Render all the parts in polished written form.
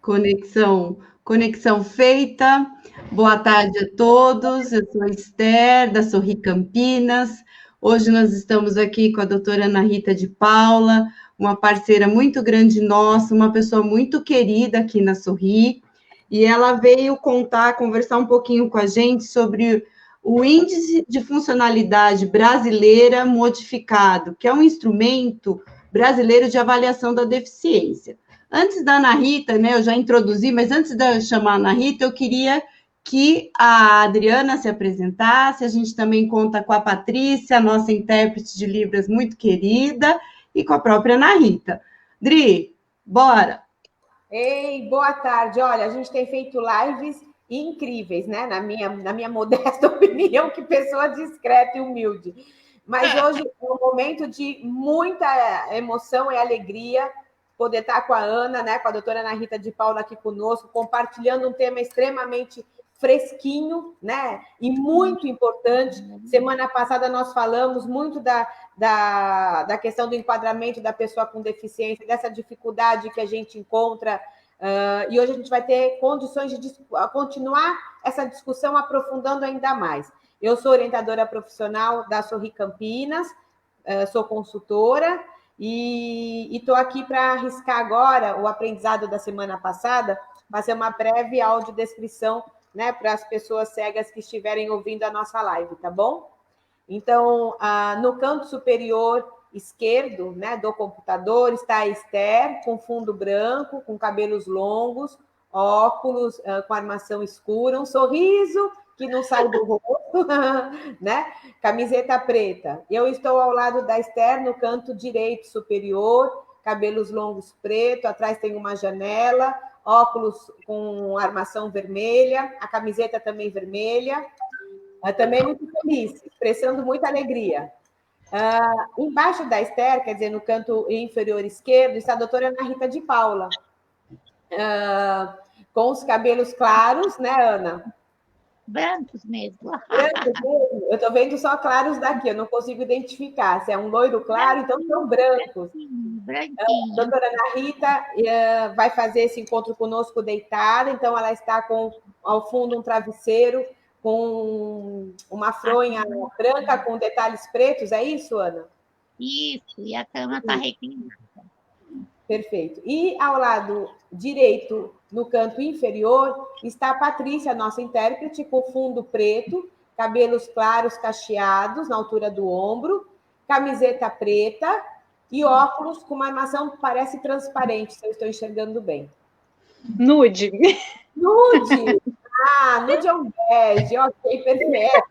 Conexão feita. Boa tarde a todos. Eu sou a Esther, da Sorri Campinas. Hoje nós estamos aqui com a doutora Ana Rita de Paula, uma parceira muito grande nossa, uma pessoa muito querida aqui na Sorri, e ela veio conversar um pouquinho com a gente sobre o Índice de Funcionalidade Brasileira Modificado, que é um instrumento brasileiro de avaliação da deficiência. Antes da Ana Rita, né, eu já introduzi, mas antes de eu chamar a Ana Rita, eu queria que a Adriana se apresentasse. A gente também conta com a Patrícia, nossa intérprete de Libras muito querida, e com a própria Ana Rita. Dri, bora! Ei, boa tarde. Olha, a gente tem feito lives incríveis, né? Na minha modesta opinião, que pessoa discreta e humilde. Mas hoje é um momento de muita emoção e alegria poder estar com a Ana, né? Com a doutora Ana Rita de Paula aqui conosco, compartilhando um tema extremamente fresquinho, né? E muito importante. Semana passada nós falamos muito da questão do enquadramento da pessoa com deficiência, dessa dificuldade que a gente encontra. E hoje a gente vai ter condições de continuar essa discussão aprofundando ainda mais. Eu sou orientadora profissional da Sorri Campinas, sou consultora e estou aqui para arriscar agora o aprendizado da semana passada, fazer uma breve audiodescrição, né, para as pessoas cegas que estiverem ouvindo a nossa live, tá bom? Então, no canto superior esquerdo, né, do computador está a Esther, com fundo branco, com cabelos longos, óculos com armação escura, um sorriso que não sai do rosto, né? Camiseta preta. Eu estou ao lado da Esther, no canto direito superior, cabelos longos preto, atrás tem uma janela, óculos com armação vermelha, a camiseta também vermelha. Também muito feliz, expressando muita alegria. Embaixo da Esther, quer dizer, no canto inferior esquerdo, está a doutora Ana Rita de Paula, com os cabelos claros, né, Ana? Brancos mesmo. Brancos mesmo? Eu estou vendo só claros daqui, eu não consigo identificar. Se é um loiro claro, então são brancos. Branquinho. A doutora Ana Rita vai fazer esse encontro conosco deitada, então ela está com, ao fundo, um travesseiro com uma fronha branca com detalhes pretos, é isso, Ana? Isso, e a cama está reclinada. Perfeito. E ao lado direito, no canto inferior, está a Patrícia, nossa intérprete, com fundo preto, cabelos claros cacheados na altura do ombro, camiseta preta e óculos com uma armação que parece transparente, se eu estou enxergando bem. Nude. Nude! Nude é um bege, ok, perfeito.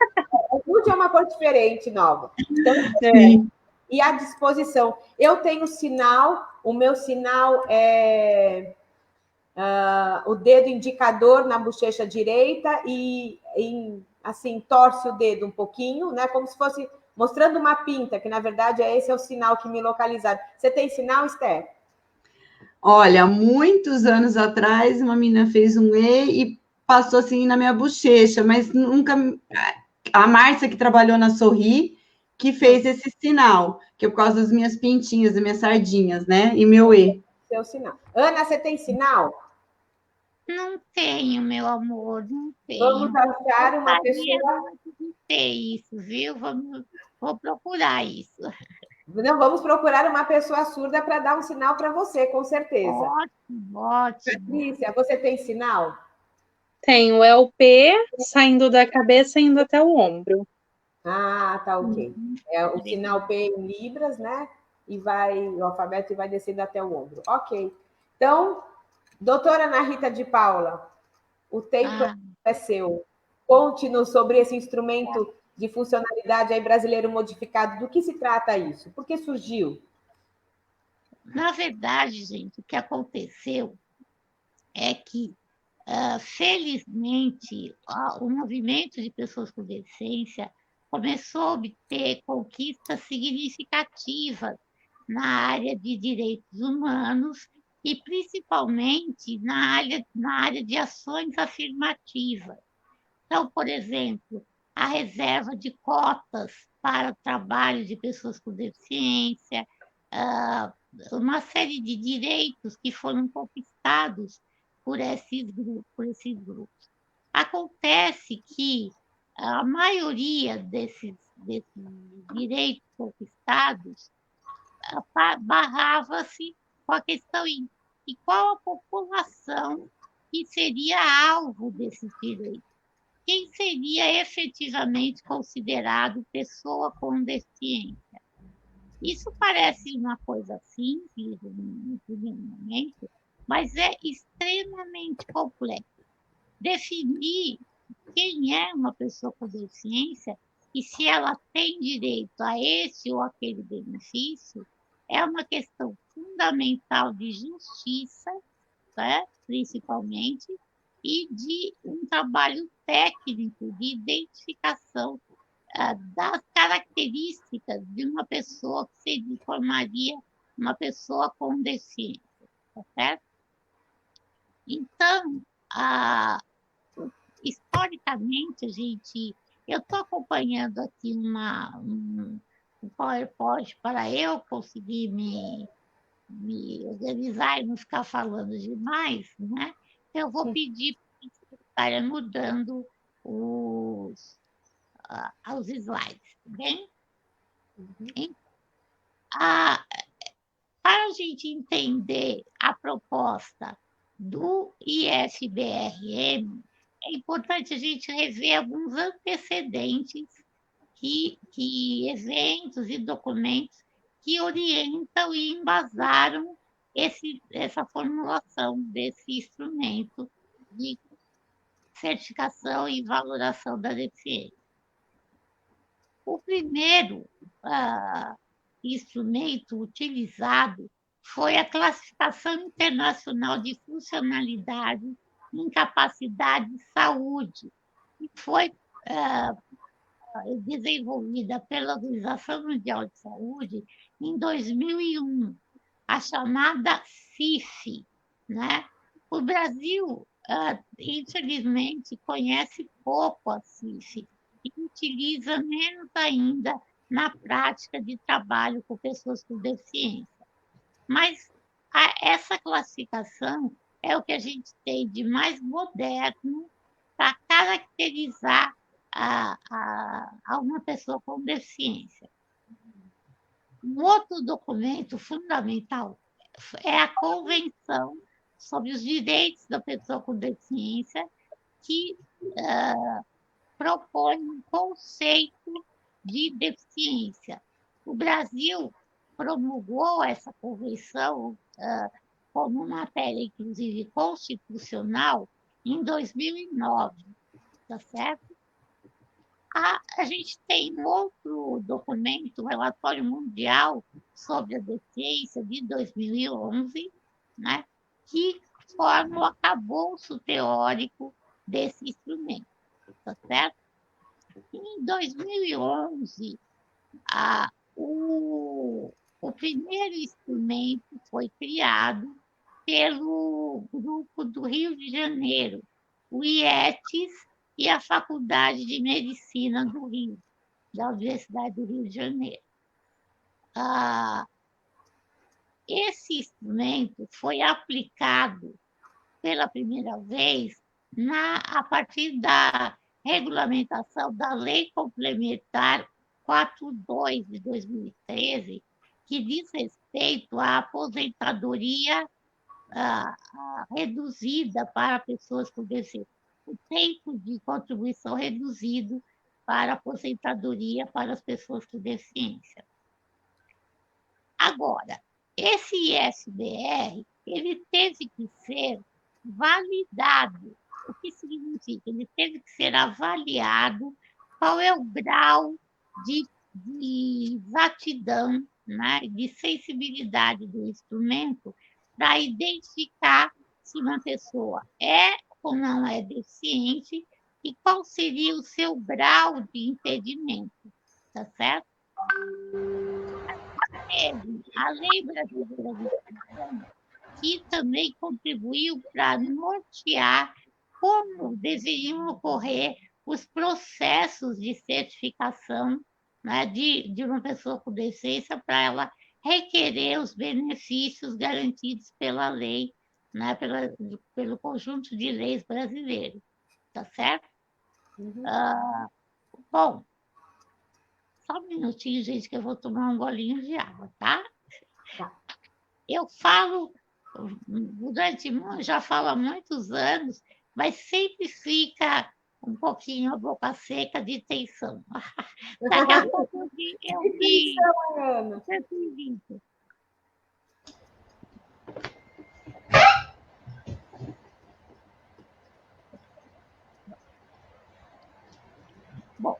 Nude é uma cor diferente, nova. Então, e à disposição. Eu tenho sinal, o meu sinal é o dedo indicador na bochecha direita e assim, torce o dedo um pouquinho, né? Como se fosse mostrando uma pinta, que na verdade esse é o sinal que me localizaram. Você tem sinal, Esther? Olha, muitos anos atrás, uma menina fez um E e passou assim na minha bochecha, mas nunca. A Márcia, que trabalhou na Sorri, que fez esse sinal, que é por causa das minhas pintinhas, das minhas sardinhas, né? E meu E. Seu sinal. Ana, você tem sinal? Não tenho, meu amor, não tenho. Vamos achar uma pessoa. Não tem isso, viu? Vou procurar isso. Não, vamos procurar uma pessoa surda para dar um sinal para você, com certeza. Ótimo, ótimo. Patrícia, você tem sinal? Tenho, é o P saindo da cabeça e indo até o ombro. Tá ok. É o sinal P em Libras, né? E o alfabeto vai descendo até o ombro. Ok. Então, doutora Ana Rita de Paula, o tempo é seu. Conte-nos sobre esse instrumento de funcionalidade aí brasileiro modificado. Do que se trata isso? Por que surgiu? Na verdade, gente, o que aconteceu é que, felizmente, o movimento de pessoas com deficiência começou a obter conquistas significativas na área de direitos humanos e, principalmente, na área de ações afirmativas. Então, por exemplo, a reserva de cotas para o trabalho de pessoas com deficiência, uma série de direitos que foram conquistados por esses grupos. Acontece que a maioria desses direitos conquistados barrava-se com a questão e qual a população que seria alvo desses direitos. Quem seria efetivamente considerado pessoa com deficiência? Isso parece uma coisa simples no primeiro momento, mas é extremamente complexo. Definir quem é uma pessoa com deficiência e se ela tem direito a esse ou aquele benefício é uma questão fundamental de justiça, né, principalmente, e de um trabalho técnico de identificação das características de uma pessoa que se formaria uma pessoa com deficiência, tá certo? Então, historicamente, eu estou acompanhando aqui um PowerPoint para eu conseguir me organizar e não ficar falando demais, né? Eu vou pedir para a secretária mudando os slides, tá bem? Para a gente entender a proposta do IFBRM, é importante a gente rever alguns antecedentes eventos e documentos que orientam e embasaram essa formulação desse instrumento de certificação e valoração da deficiência. O primeiro instrumento utilizado foi a Classificação Internacional de Funcionalidade, Incapacidade e Saúde, que foi desenvolvida pela Organização Mundial de Saúde em 2001, a chamada CIF, né? O Brasil, infelizmente, conhece pouco a CIF e utiliza menos ainda na prática de trabalho com pessoas com deficiência. Mas essa classificação é o que a gente tem de mais moderno para caracterizar a uma pessoa com deficiência. Um outro documento fundamental é a Convenção sobre os Direitos da Pessoa com Deficiência, que propõe um conceito de deficiência. O Brasil promulgou essa convenção como matéria, inclusive, constitucional em 2009, tá certo? A gente tem outro documento, o Relatório Mundial sobre a Deficiência, de 2011, né, que forma o arcabouço teórico desse instrumento, tá certo? Em 2011, o primeiro instrumento foi criado pelo grupo do Rio de Janeiro, o IETES, e a Faculdade de Medicina do Rio, da Universidade do Rio de Janeiro. Esse instrumento foi aplicado pela primeira vez a partir da regulamentação da Lei Complementar 42 de 2013, que diz respeito à aposentadoria reduzida para pessoas com deficiência, o tempo de contribuição reduzido para a aposentadoria para as pessoas com deficiência. Agora, esse IFBR, ele teve que ser validado. O que significa? Ele teve que ser avaliado qual é o grau de exatidão, né, de sensibilidade do instrumento para identificar se uma pessoa é ou não é deficiente e qual seria o seu grau de impedimento, tá certo? A Lei Brasileira de Educação, que também contribuiu para nortear como deveriam ocorrer os processos de certificação, né, de uma pessoa com deficiência para ela requerer os benefícios garantidos pela lei né, pelo conjunto de leis brasileiras, tá certo? Bom, só um minutinho, gente, que eu vou tomar um golinho de água, tá? Tá. Eu falo já falo há muitos anos, mas sempre fica um pouquinho a boca seca de tensão. Daqui a pouco eu vi. Ana. Bom,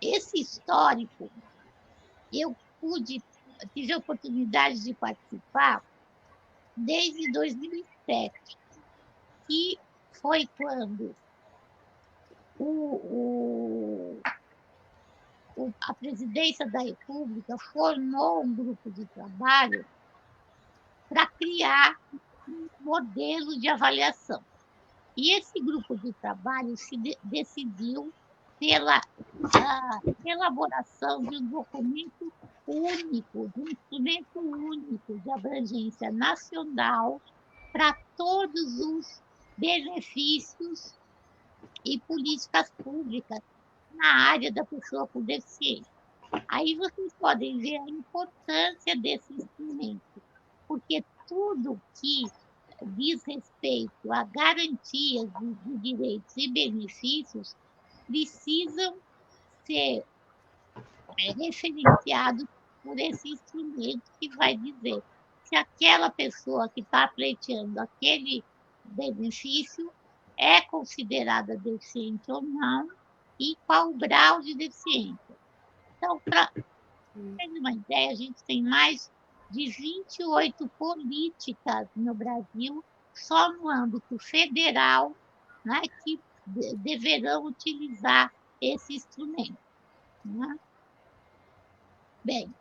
esse histórico, eu tive a oportunidade de participar desde 2007, que foi quando a Presidência da República formou um grupo de trabalho para criar um modelo de avaliação. E esse grupo de trabalho decidiu pela elaboração de um documento único, de um instrumento único de abrangência nacional para todos os benefícios e políticas públicas na área da pessoa com deficiência. Aí vocês podem ver a importância desse instrumento, porque tudo que diz respeito a garantias de direitos e benefícios precisam ser referenciados por esse instrumento que vai dizer se aquela pessoa que está pleiteando aquele benefício é considerada deficiente ou não e qual o grau de deficiência. Então, para ter uma ideia, a gente tem mais de 28 políticas no Brasil, só no âmbito federal, né, que deverão utilizar esse instrumento. Né? Bem,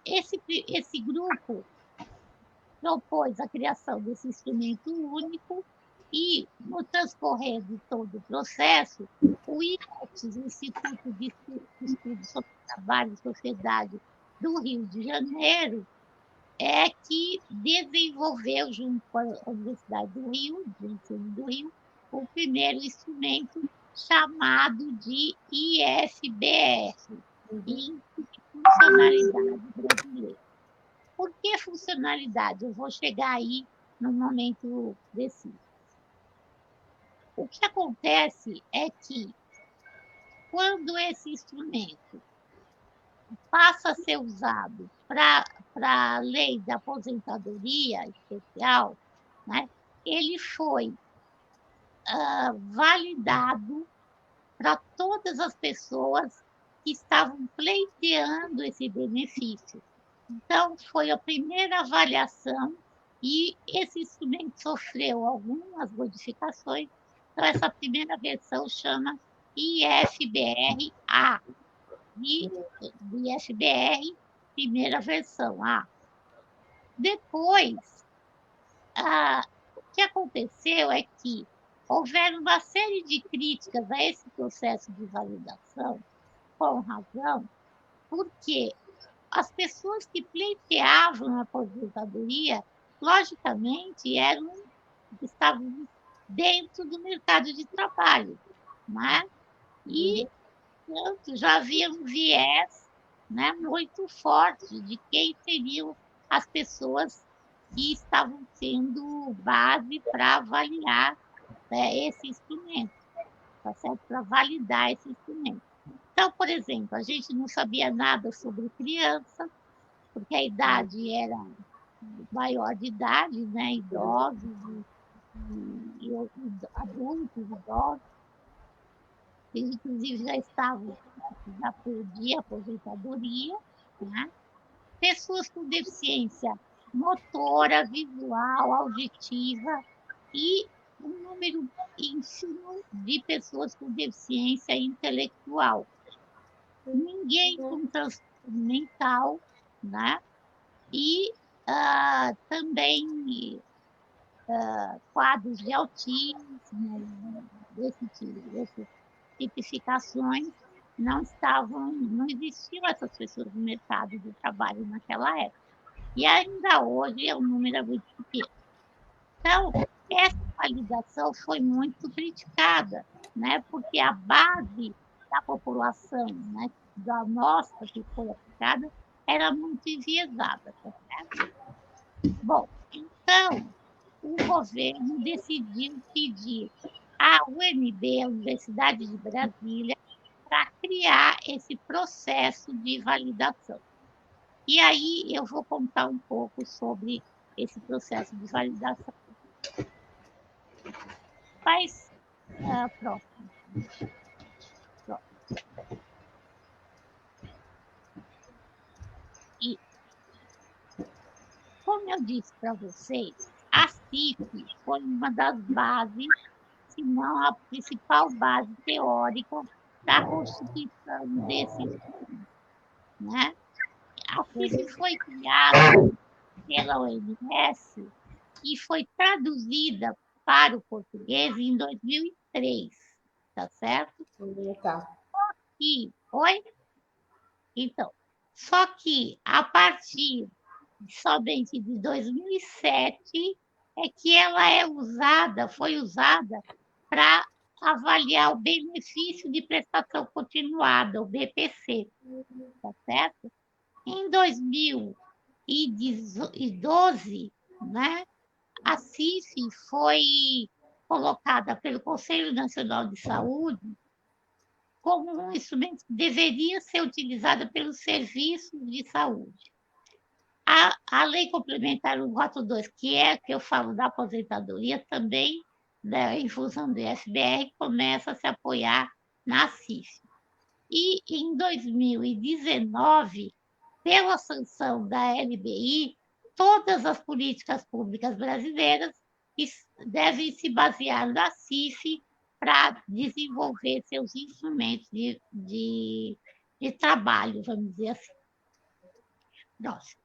esse grupo propôs a criação desse instrumento único e, no transcorrer de todo o processo, o IETS, o Instituto de Estudos sobre Trabalho e Sociedade do Rio de Janeiro, é que desenvolveu, junto com a Universidade do Rio, o primeiro instrumento chamado de IFBR, Funcionalidade Brasileira. Por que funcionalidade? Eu vou chegar aí no momento preciso. O que acontece é que, quando esse instrumento passa a ser usado para a lei da aposentadoria especial, né, ele foi validado para todas as pessoas que estavam pleiteando esse benefício. Então, foi a primeira avaliação e esse instrumento sofreu algumas modificações. Então, essa primeira versão chama IFBR-A. E IFBR, primeira versão A. Depois, o que aconteceu é que houveram uma série de críticas a esse processo de validação, com razão, porque as pessoas que pleiteavam a aposentadoria, logicamente, estavam dentro do mercado de trabalho, né? E já havia um viés, né, muito forte de quem seriam as pessoas que estavam sendo base para avaliar, né, esse instrumento, tá certo? Para validar esse instrumento. Então, por exemplo, a gente não sabia nada sobre criança, porque a idade era maior de idade, né? Idosos e adultos, idosos, eles inclusive já perdiam a aposentadoria, né? Pessoas com deficiência motora, visual, auditiva e um número ínfimo de pessoas com deficiência intelectual. Ninguém com transtorno mental, né? E também quadros de autismo, essas tipificações não existiam essas pessoas no mercado de trabalho naquela época. E ainda hoje o número é muito pequeno. Então, essa validação foi muito criticada, né? Porque a base da população, né, da amostra que foi aplicada era muito enviesada, tá certo? Bom, então, o governo decidiu pedir à UNB, a Universidade de Brasília, para criar esse processo de validação. E aí eu vou contar um pouco sobre esse processo de validação. Mas, próximo. E, como eu disse para vocês, a CIF foi uma das bases, se não a principal base teórica da constituição desse instrumento, né? A CIF foi criada pela OMS e foi traduzida para o português em 2003, tá certo? Tá. Oi? Então, só que a partir somente de 2007 é que ela foi usada para avaliar o benefício de prestação continuada, o BPC, tá certo? Em 2012, né, a CIF foi colocada pelo Conselho Nacional de Saúde como um instrumento que deveria ser utilizado pelos serviços de saúde. A Lei Complementar 142, que é que eu falo da aposentadoria, também, né, em função do IFBR, começa a se apoiar na CIF. E em 2019, pela sanção da LBI, todas as políticas públicas brasileiras devem se basear na CIF para desenvolver seus instrumentos de trabalho, vamos dizer assim. Nossa.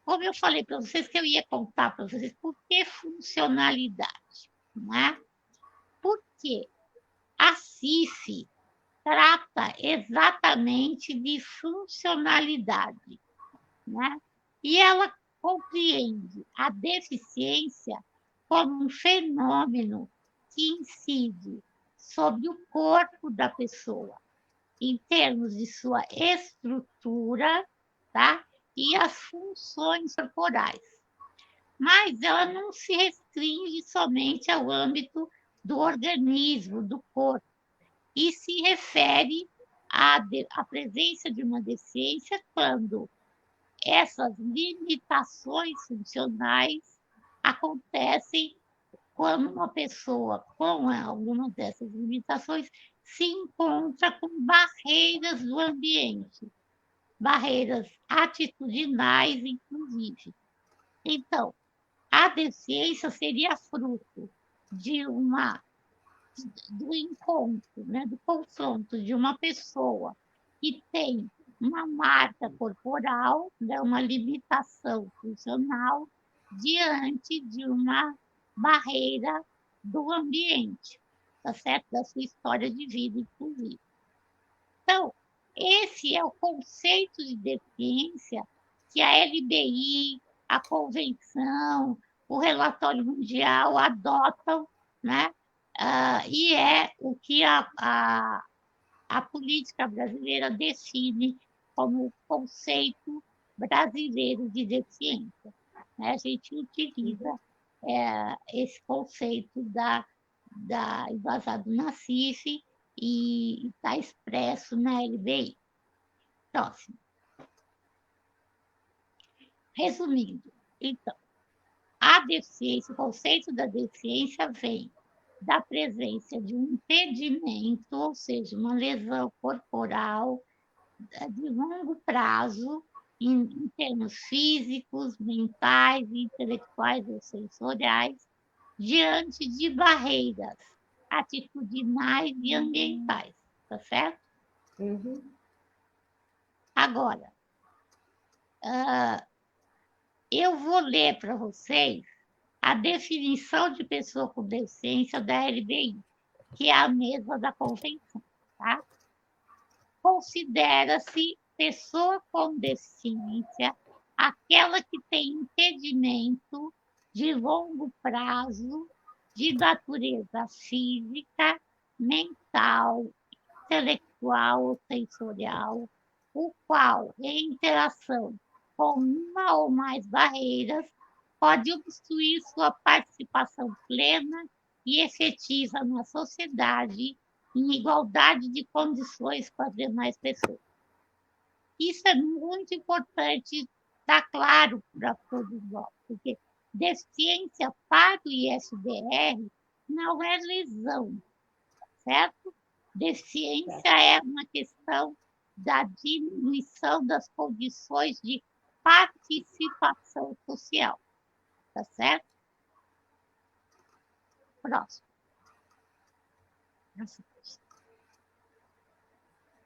Como eu falei para vocês, que eu ia contar para vocês por que funcionalidade, né? Porque a CIF trata exatamente de funcionalidade, né? E ela compreende a deficiência como um fenômeno que incide sobre o corpo da pessoa, em termos de sua estrutura, tá? E as funções corporais. Mas ela não se restringe somente ao âmbito do organismo, do corpo, e se refere à presença de uma deficiência quando essas limitações funcionais acontecem quando uma pessoa com alguma dessas limitações se encontra com barreiras do ambiente, barreiras atitudinais, inclusive. Então, a deficiência seria fruto do encontro, né, do confronto de uma pessoa que tem uma marca corporal, né, uma limitação funcional, diante de uma barreira do ambiente, tá certo? Da sua história de vida, inclusive. Então, esse é o conceito de deficiência que a LBI, a Convenção, o Relatório Mundial adotam, né? E é o que a política brasileira define como conceito brasileiro de deficiência, né? A gente utiliza esse conceito embasado na CIF e está expresso na LBI. Próximo. Resumindo, então, a deficiência, o conceito da deficiência vem da presença de um impedimento, ou seja, uma lesão corporal de longo prazo, em termos físicos, mentais, intelectuais ou sensoriais, diante de barreiras atitudinais e ambientais, tá certo? Uhum. Agora, eu vou ler para vocês a definição de pessoa com deficiência da LBI, que é a mesma da Convenção, tá? Considera-se pessoa com deficiência aquela que tem impedimento de longo prazo, de natureza física, mental, intelectual ou sensorial, o qual, em interação com uma ou mais barreiras, pode obstruir sua participação plena e efetiva na sociedade, em igualdade de condições com as demais pessoas. Isso é muito importante estar claro para todos nós, porque deficiência para o ISBR não é lesão, certo? Deficiência é uma questão da diminuição das condições de participação social, tá certo? Próximo.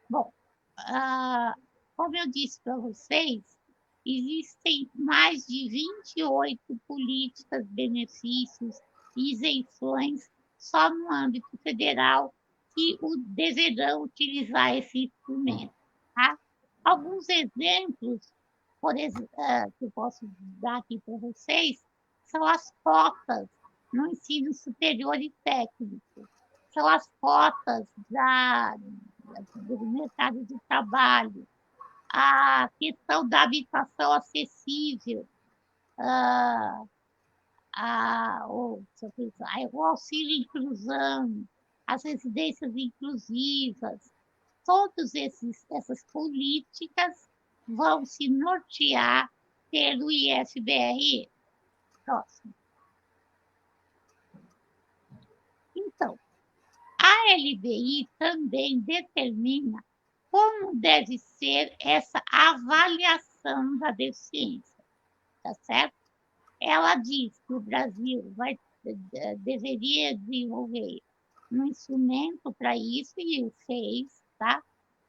Bom, como eu disse para vocês, existem mais de 28 políticas, benefícios e isenções só no âmbito federal que deverão utilizar esse instrumento. Tá? Alguns exemplos que eu posso dar aqui para vocês são as cotas no ensino superior e técnico, são as cotas do mercado de trabalho, a questão da habitação acessível, o auxílio inclusão, as residências inclusivas, todas essas políticas vão se nortear pelo ISBRE. Próximo. Então, a LBI também determina como deve ser essa avaliação da deficiência, tá certo? Ela diz que o Brasil deveria desenvolver um instrumento para isso, e o fez, tá?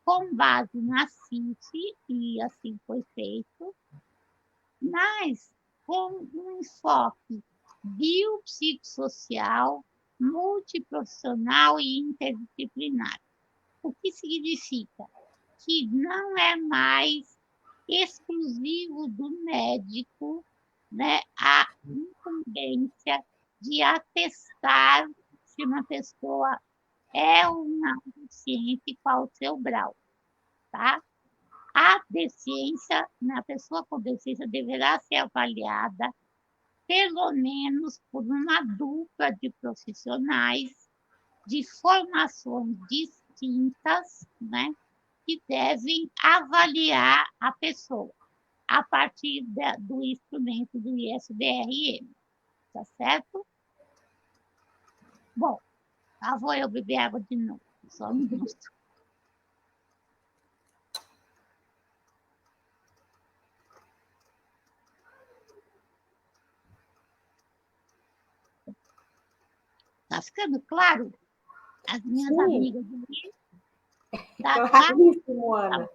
Com base na CIF, e assim foi feito, mas com um enfoque biopsicossocial, multiprofissional e interdisciplinar. O que significa que não é mais exclusivo do médico, né, a incumbência de atestar se uma pessoa é ou não deficiente, qual o seu grau, tá? A deficiência, a pessoa com deficiência deverá ser avaliada pelo menos por uma dupla de profissionais de formações distintas, né, que devem avaliar a pessoa a partir do instrumento do ISBRM, tá certo? Bom, lá vou eu beber água de novo, só um minuto. Tá ficando claro? As minhas amigas ali. Tá claríssimo, Ana.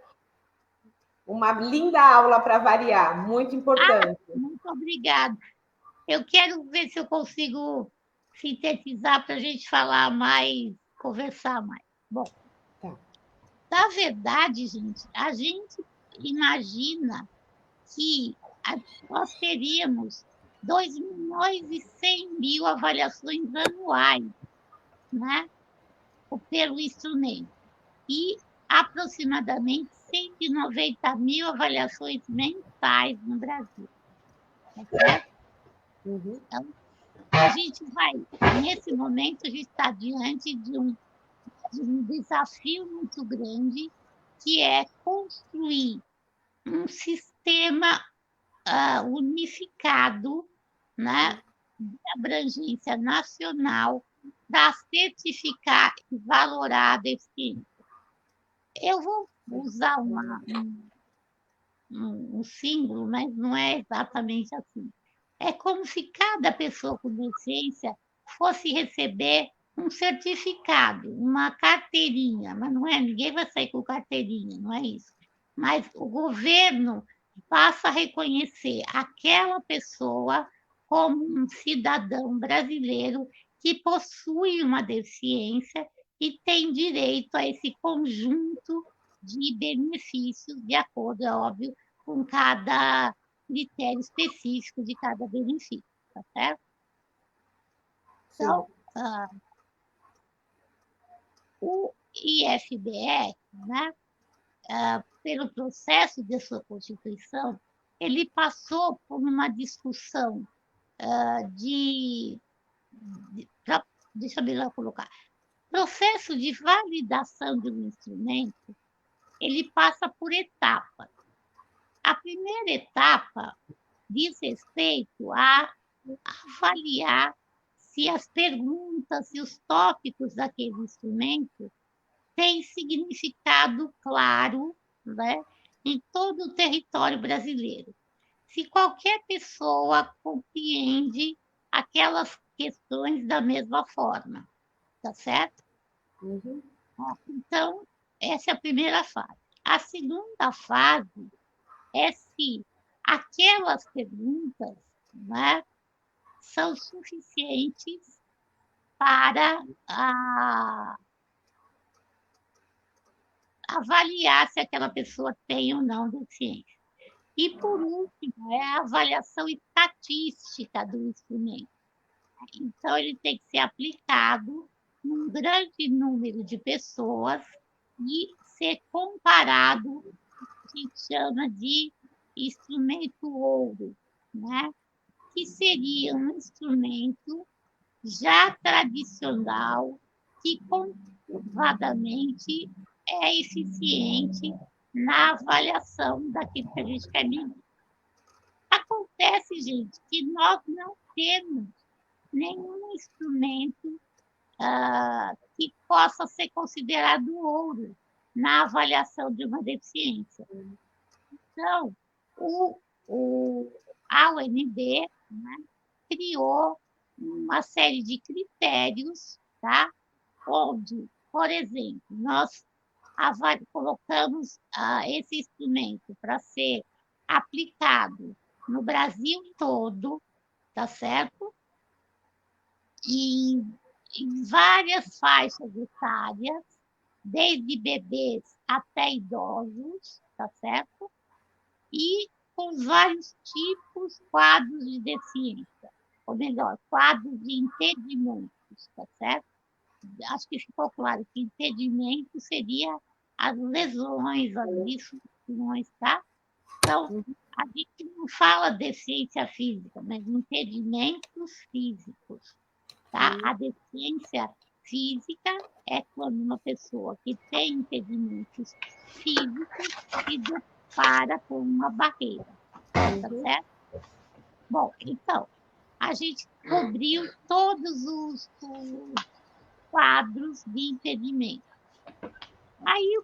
Uma linda aula para variar, muito importante. Muito obrigada. Eu quero ver se eu consigo sintetizar para a gente falar mais, conversar mais. Bom, na verdade, gente, a gente imagina que nós teríamos 2.100.000 avaliações anuais, né, pelo instrumento, e aproximadamente 190.000 avaliações mensais no Brasil. Tá certo? Então, a gente vai, nesse momento, a gente está diante de um desafio muito grande, que é construir um sistema unificado, né, de abrangência nacional, para certificar e valorar a deficiência. Eu vou usar um símbolo, mas não é exatamente assim. É como se cada pessoa com deficiência fosse receber um certificado, uma carteirinha, mas não é, ninguém vai sair com carteirinha, não é isso. Mas o governo passa a reconhecer aquela pessoa como um cidadão brasileiro que possui uma deficiência e tem direito a esse conjunto de benefícios, de acordo, é óbvio, com cada critério específico de cada benefício. tá certo? Então, o IFBE, né, pelo processo de sua constituição, ele passou por uma discussão deixa eu lá colocar, processo de validação de um instrumento, ele passa por etapas. A primeira etapa diz respeito a avaliar se as perguntas e os tópicos daquele instrumento têm significado claro, né, em todo o território brasileiro. Se qualquer pessoa compreende aquelas questões da mesma forma, tá certo? Uhum. Então, essa é a primeira fase. A segunda fase é se aquelas perguntas, né, são suficientes para avaliar se aquela pessoa tem ou não deficiência. E, por último, é a avaliação estatística do instrumento. Então, ele tem que ser aplicado num grande número de pessoas e ser comparado, a gente chama de instrumento ouro, né? Que seria um instrumento já tradicional que comprovadamente é eficiente na avaliação daquilo que a gente quer medir. Acontece, gente, que nós não temos nenhum instrumento que possa ser considerado ouro na avaliação de uma deficiência. Então, a UNB, né, criou uma série de critérios, tá? Onde, por exemplo, nós colocamos esse instrumento para ser aplicado no Brasil todo, tá certo? Em várias faixas etárias, desde bebês até idosos, tá certo? E com vários tipos, quadros de deficiência, ou melhor, quadros de impedimentos, tá certo? Acho que ficou claro que impedimento seria as lesões, as disfunções, tá? Então, a gente não fala deficiência física, mas impedimentos físicos, tá? A deficiência física é quando uma pessoa que tem impedimentos físicos se depara com uma barreira, tá certo? Bom, então, a gente cobriu todos os quadros de impedimento. Aí,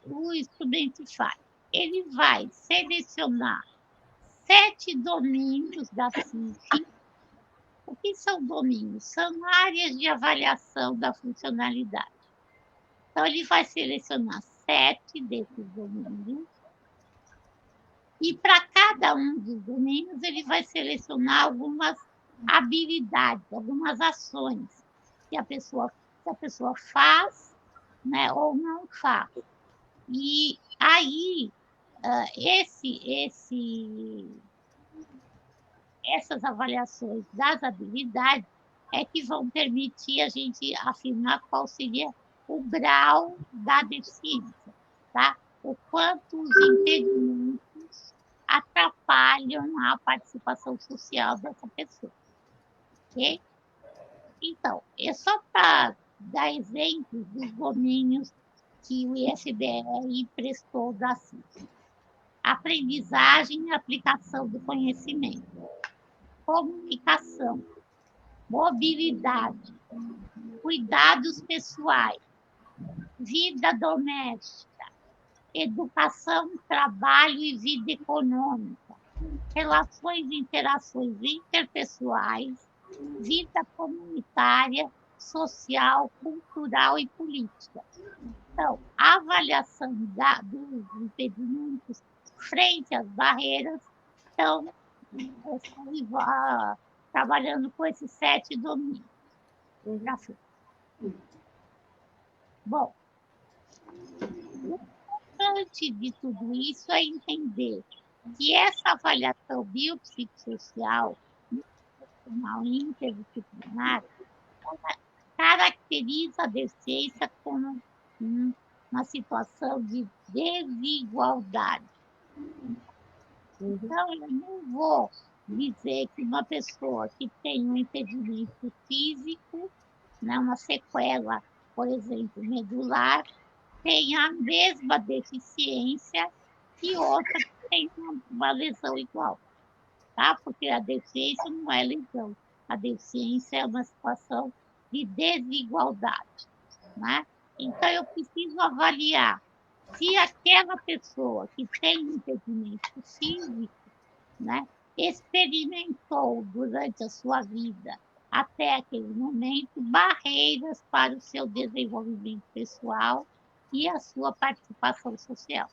o estudante faz? Ele vai selecionar 7 domínios da FIF. O que são domínios? São áreas de avaliação da funcionalidade. Então, ele vai selecionar 7 desses domínios. E para cada um dos domínios, ele vai selecionar algumas habilidades, algumas ações que a pessoa faz, né, ou não faz. E aí, essas avaliações das habilidades é que vão permitir a gente afinar qual seria o grau da deficiência, tá? O quanto os impedimentos atrapalham a participação social dessa pessoa, ok? Então, é só para dar exemplos dos domínios que o IFBE emprestou da CIF. Aprendizagem e aplicação do conhecimento, comunicação, mobilidade, cuidados pessoais, vida doméstica, educação, trabalho e vida econômica, relações e interações interpessoais, vida comunitária, social, cultural e política. Então, a avaliação dos impedimentos frente às barreiras, então, trabalhando com esses 7 domínios. Bom, o importante de tudo isso é entender que essa avaliação biopsicossocial profissional interdisciplinar, ela caracteriza a deficiência como uma situação de desigualdade. Então, eu não vou dizer que uma pessoa que tem um impedimento físico, né, uma sequela, por exemplo, medular, tem a mesma deficiência que outra que tem uma lesão igual, tá? Porque a deficiência não é lesão, a deficiência é uma situação de desigualdade, né? Então, eu preciso avaliar se aquela pessoa que tem um impedimento físico, né, experimentou durante a sua vida, até aquele momento, barreiras para o seu desenvolvimento pessoal e a sua participação social.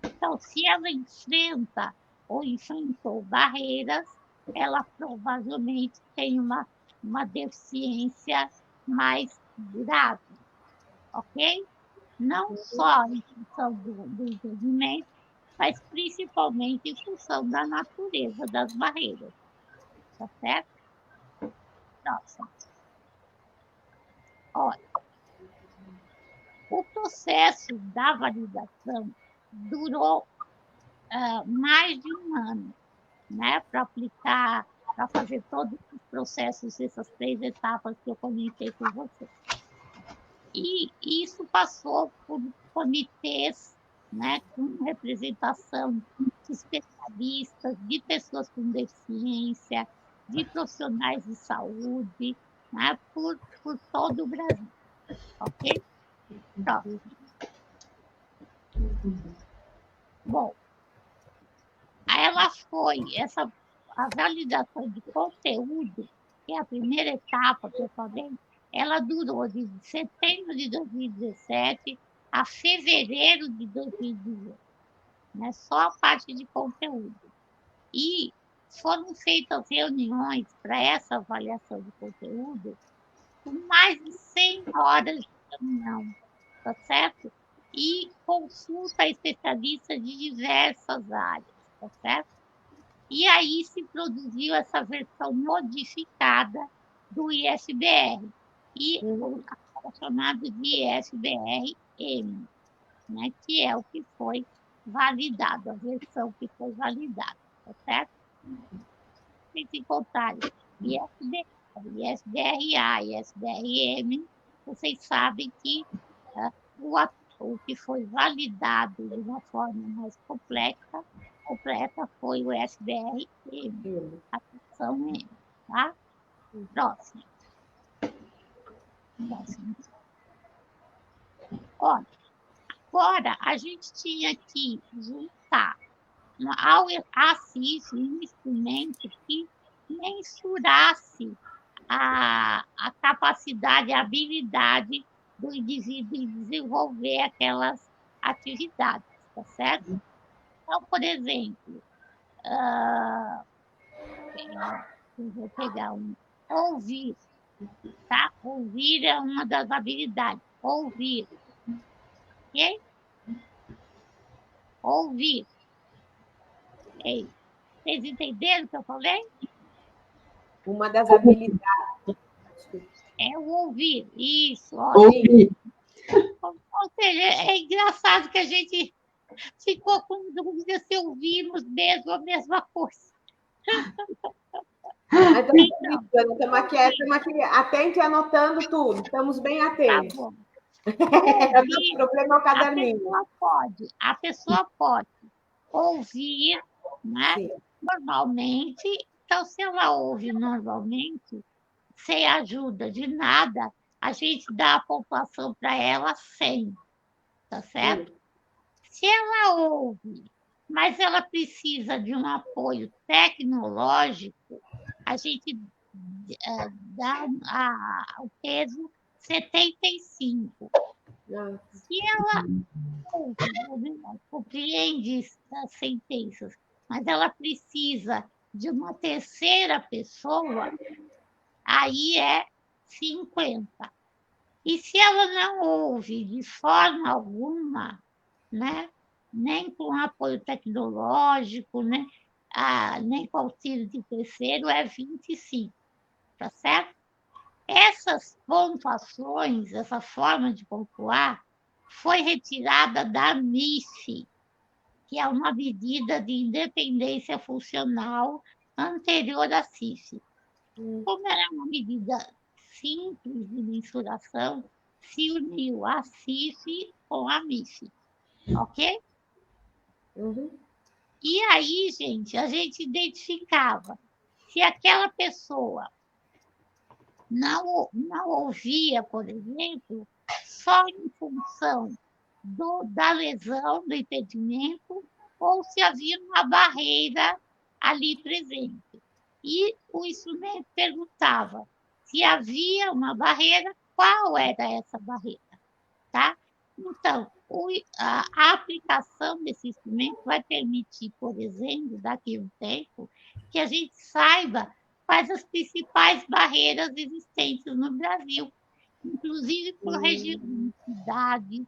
Então, se ela enfrenta ou enfrentou barreiras, ela provavelmente tem uma deficiência mais grave, ok? Não só em função do entendimento, mas principalmente em função da natureza das barreiras. Tá certo? Nossa. Olha, o processo da validação durou mais de um ano, né, para aplicar, para fazer todos os processos, essas 3 etapas que eu comentei com você. E isso passou por comitês, né, com representação de especialistas, de pessoas com deficiência, de profissionais de saúde, né, por todo o Brasil. Ok? Próximo. Bom, a validação de conteúdo, que é a primeira etapa que eu falei, ela durou de setembro de 2017 a fevereiro de 2018, né? Só a parte de conteúdo. E foram feitas reuniões para essa avaliação de conteúdo com mais de 100 horas de reunião, tá certo? E consulta a especialistas de diversas áreas, tá certo? E aí se produziu essa versão modificada do ISBR, e chamado de ISBR-M, né, que é o que foi validado, a versão que foi validada, tá certo? Vocês encontrarem ISBR-A, ISBR-M, vocês sabem que o que foi validado de uma forma mais completa foi o ISBR-M, a versão M, tá? Próximo. Olha, agora a gente tinha que juntar ao ACIS um instrumento que mensurasse a capacidade, a habilidade do indivíduo em desenvolver aquelas atividades, tá certo? Então, por exemplo, eu vou pegar ouvir, tá? Ouvir é uma das habilidades. Ouvir. Ok? Ouvir. Ei, vocês entenderam o que eu falei? Uma das habilidades. É o ouvir. Isso. Ouvir. Ou seja, é engraçado que a gente ficou com dúvida se ouvimos mesmo a mesma coisa. Estamos aqui atentos e anotando tudo. Estamos bem atentos. Tá bom. O problema é o caderninho. A pessoa pode ouvir, né? Sim. Normalmente. Então, se ela ouve normalmente, sem ajuda de nada, a gente dá a pontuação para ela 100, tá certo? Sim. Se ela ouve, mas ela precisa de um apoio tecnológico, a gente dá o peso 75. Se ela compreende as sentenças, mas ela precisa de uma terceira pessoa, aí é 50. E se ela não ouve de forma alguma, né, nem com apoio tecnológico, né, nem com auxílio de terceiro, é 25. tá certo? Essas pontuações, essa forma de pontuar, foi retirada da MIF, que é uma medida de independência funcional anterior à CIF. Como era uma medida simples de mensuração, se uniu a CIF com a MIF, ok? Uhum. E aí, gente, a gente identificava se aquela pessoa não ouvia, por exemplo, só em função da lesão, do impedimento, ou se havia uma barreira ali presente. E o instrumento perguntava se havia uma barreira, qual era essa barreira, tá? Então, a aplicação desse instrumento vai permitir, por exemplo, daqui a um tempo, que a gente saiba quais as principais barreiras existentes no Brasil, inclusive por regiões, cidades,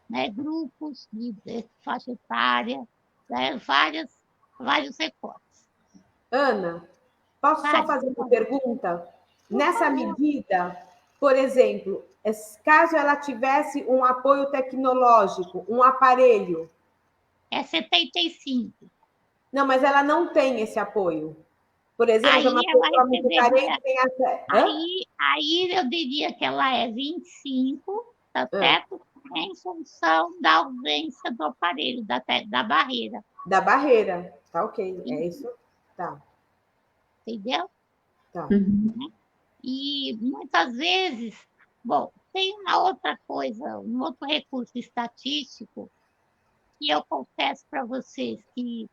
né, grupos de faixa etária, né, vários recortes. Ana, posso só fazer uma pergunta? Nessa medida, por exemplo, caso ela tivesse um apoio tecnológico, um aparelho. É 75. Não, mas ela não tem esse apoio. Por exemplo, aí uma pessoa muito carente tem acesso. Aí eu diria que ela é 25, tá certo? Em função da ausência do aparelho, da barreira. Da barreira, tá ok. É isso? Tá. Entendeu? Tá. E muitas vezes, bom, tem uma outra coisa, um outro recurso estatístico, que eu confesso para vocês que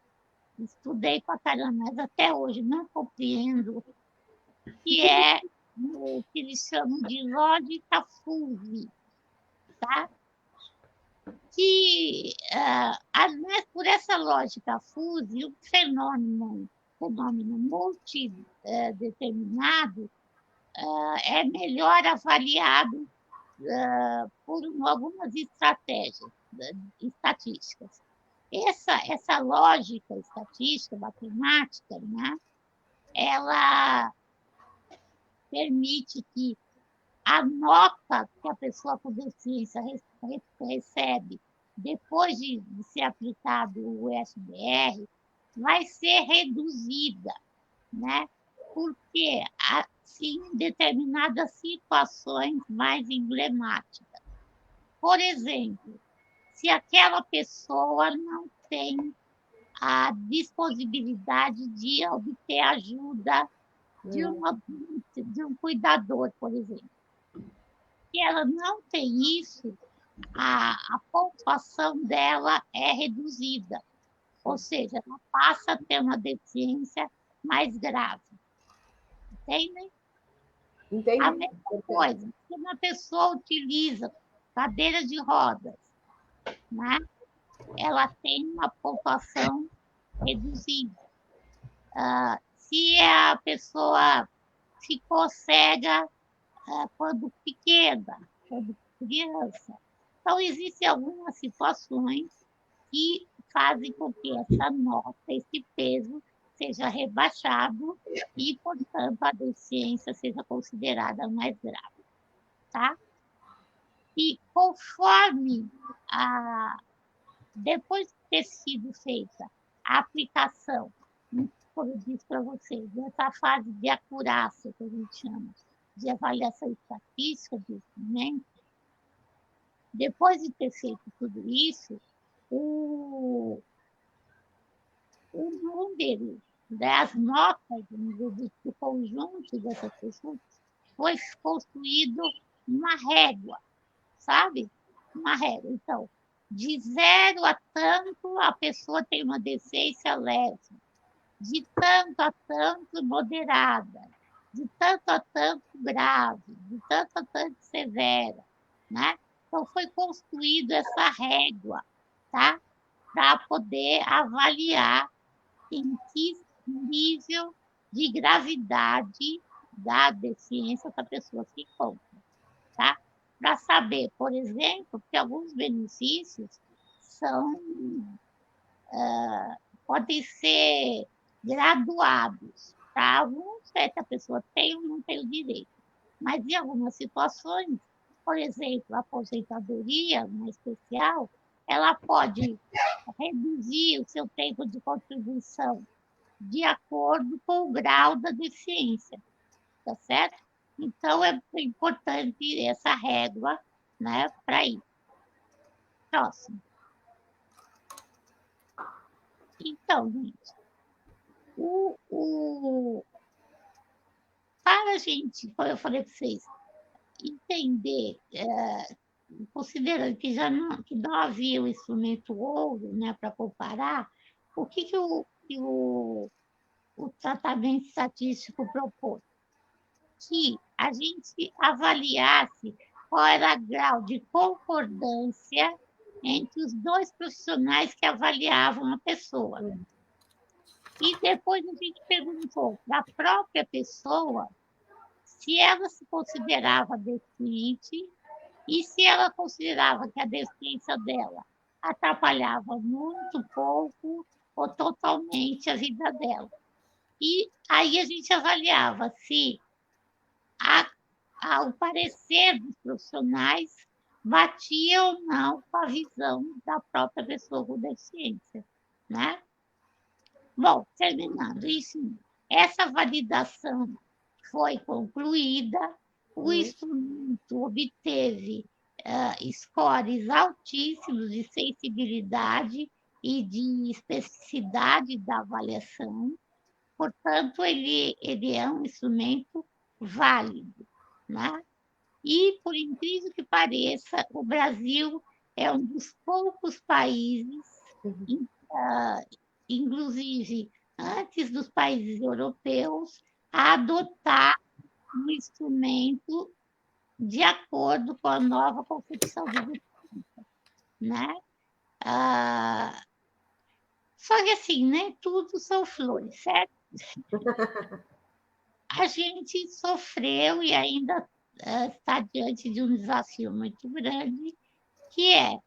estudei para caramba, mas até hoje não compreendo, que é o que eles chamam de lógica fuzzy, tá? Que, por essa lógica fuzzy, um fenômeno multideterminado é melhor avaliado por algumas estratégias estatísticas. Essa lógica estatística, matemática, né, ela permite que a nota que a pessoa com deficiência recebe depois de ser aplicado o SBR vai ser reduzida, né? Porque em determinadas situações mais emblemáticas. Por exemplo, se aquela pessoa não tem a disponibilidade de obter ajuda de um cuidador, por exemplo. Se ela não tem isso, a pontuação dela é reduzida, ou seja, ela passa a ter uma deficiência mais grave. Entendem? Entendi. A mesma coisa, se uma pessoa utiliza cadeira de rodas, né, ela tem uma pontuação reduzida. Se a pessoa ficou cega quando pequena, quando criança. Então, existem algumas situações que fazem com que essa nota, esse peso, seja rebaixado e, portanto, a deficiência seja considerada mais grave. Tá? E conforme depois de ter sido feita a aplicação, como eu disse para vocês, dessa fase de acurácia, que a gente chama, de avaliação estatística do instrumento, depois de ter feito tudo isso, o número das notas do conjunto dessas pessoas foi construído uma régua, sabe? Uma régua. Então, de 0 a tanto, a pessoa tem uma deficiência leve, de tanto a tanto, moderada, de tanto a tanto, grave, de tanto a tanto, severa, né? Então, foi construído essa régua, tá? Para poder avaliar em que nível de gravidade da deficiência essa pessoa se encontra, tá? Para saber, por exemplo, que alguns benefícios podem ser graduados, tá? Não sei se a pessoa tem ou não tem o direito. Mas em algumas situações, por exemplo, a aposentadoria, em especial, ela pode reduzir o seu tempo de contribuição de acordo com o grau da deficiência, tá certo? Então, é importante essa régua, né, para ir. Próximo. Então, gente, para a gente, como eu falei para vocês, entender, considerando que já não havia o instrumento ouro, né, para comparar, o que o tratamento estatístico propôs? Que a gente avaliasse qual era o grau de concordância entre os dois profissionais que avaliavam a pessoa. E depois a gente perguntou para a própria pessoa se ela se considerava deficiente e se ela considerava que a deficiência dela atrapalhava muito pouco ou totalmente a vida dela. E aí a gente avaliava se o parecer dos profissionais batia ou não com a visão da própria pessoa com deficiência, né? Bom, terminando isso, essa validação foi concluída, o instrumento obteve scores altíssimos de sensibilidade e de especificidade da avaliação, portanto, ele é um instrumento válido, né? E, por incrível que pareça, o Brasil é um dos poucos países, inclusive antes dos países europeus, a adotar um instrumento de acordo com a nova concepção de deficiência, né? Só que assim, nem tudo são flores, certo? A gente sofreu e ainda está diante de um desafio muito grande, que é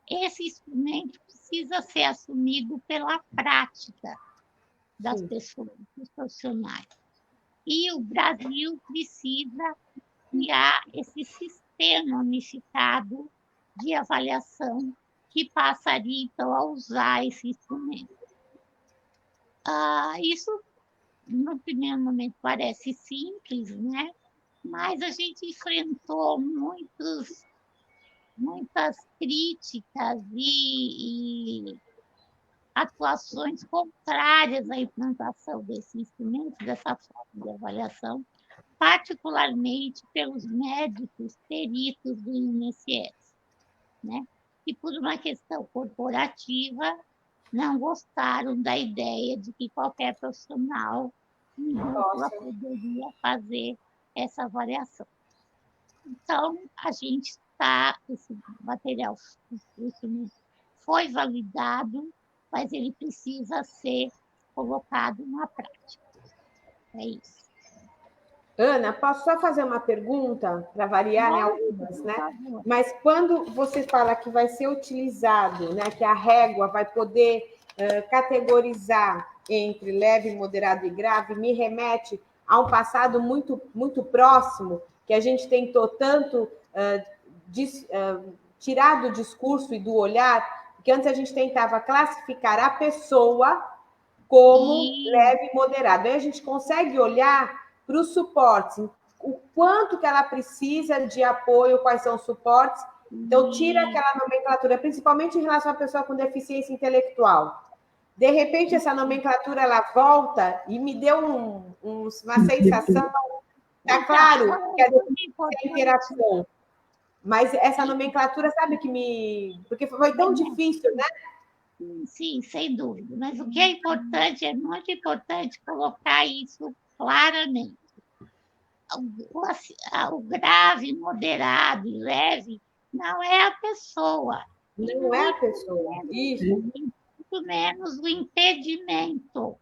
esse instrumento precisa ser assumido pela prática das pessoas, dos profissionais. E o Brasil precisa criar esse sistema unificado de avaliação que passaria, então, a usar esse instrumento. Isso, no primeiro momento, parece simples, né? Mas a gente enfrentou muitas críticas e atuações contrárias à implantação desse instrumento, dessa forma de avaliação, particularmente pelos médicos peritos do INSS, né? E por uma questão corporativa, não gostaram da ideia de que qualquer profissional poderia fazer essa avaliação. Então, esse material foi validado, mas ele precisa ser colocado na prática. É isso. Ana, posso só fazer uma pergunta para variar, né, algumas, né? Mas quando você fala que vai ser utilizado, né, que a régua vai poder categorizar entre leve, moderado e grave, me remete a um passado muito, muito próximo, que a gente tentou tanto tirar do discurso e do olhar, porque antes a gente tentava classificar a pessoa como leve e moderado. Aí a gente consegue olhar para os suportes, o quanto que ela precisa de apoio, quais são os suportes. Então, tira aquela nomenclatura, principalmente em relação à pessoa com deficiência intelectual. De repente, essa nomenclatura ela volta e me deu uma sensação. Está claro que a deficiência é interação, mas essa nomenclatura, sabe que me. Porque foi tão difícil, né? Sim, sem dúvida. Mas o que é importante, é muito importante colocar isso claramente. O grave, moderado e leve não é a pessoa. Não é a pessoa. Isso. Muito menos o impedimento.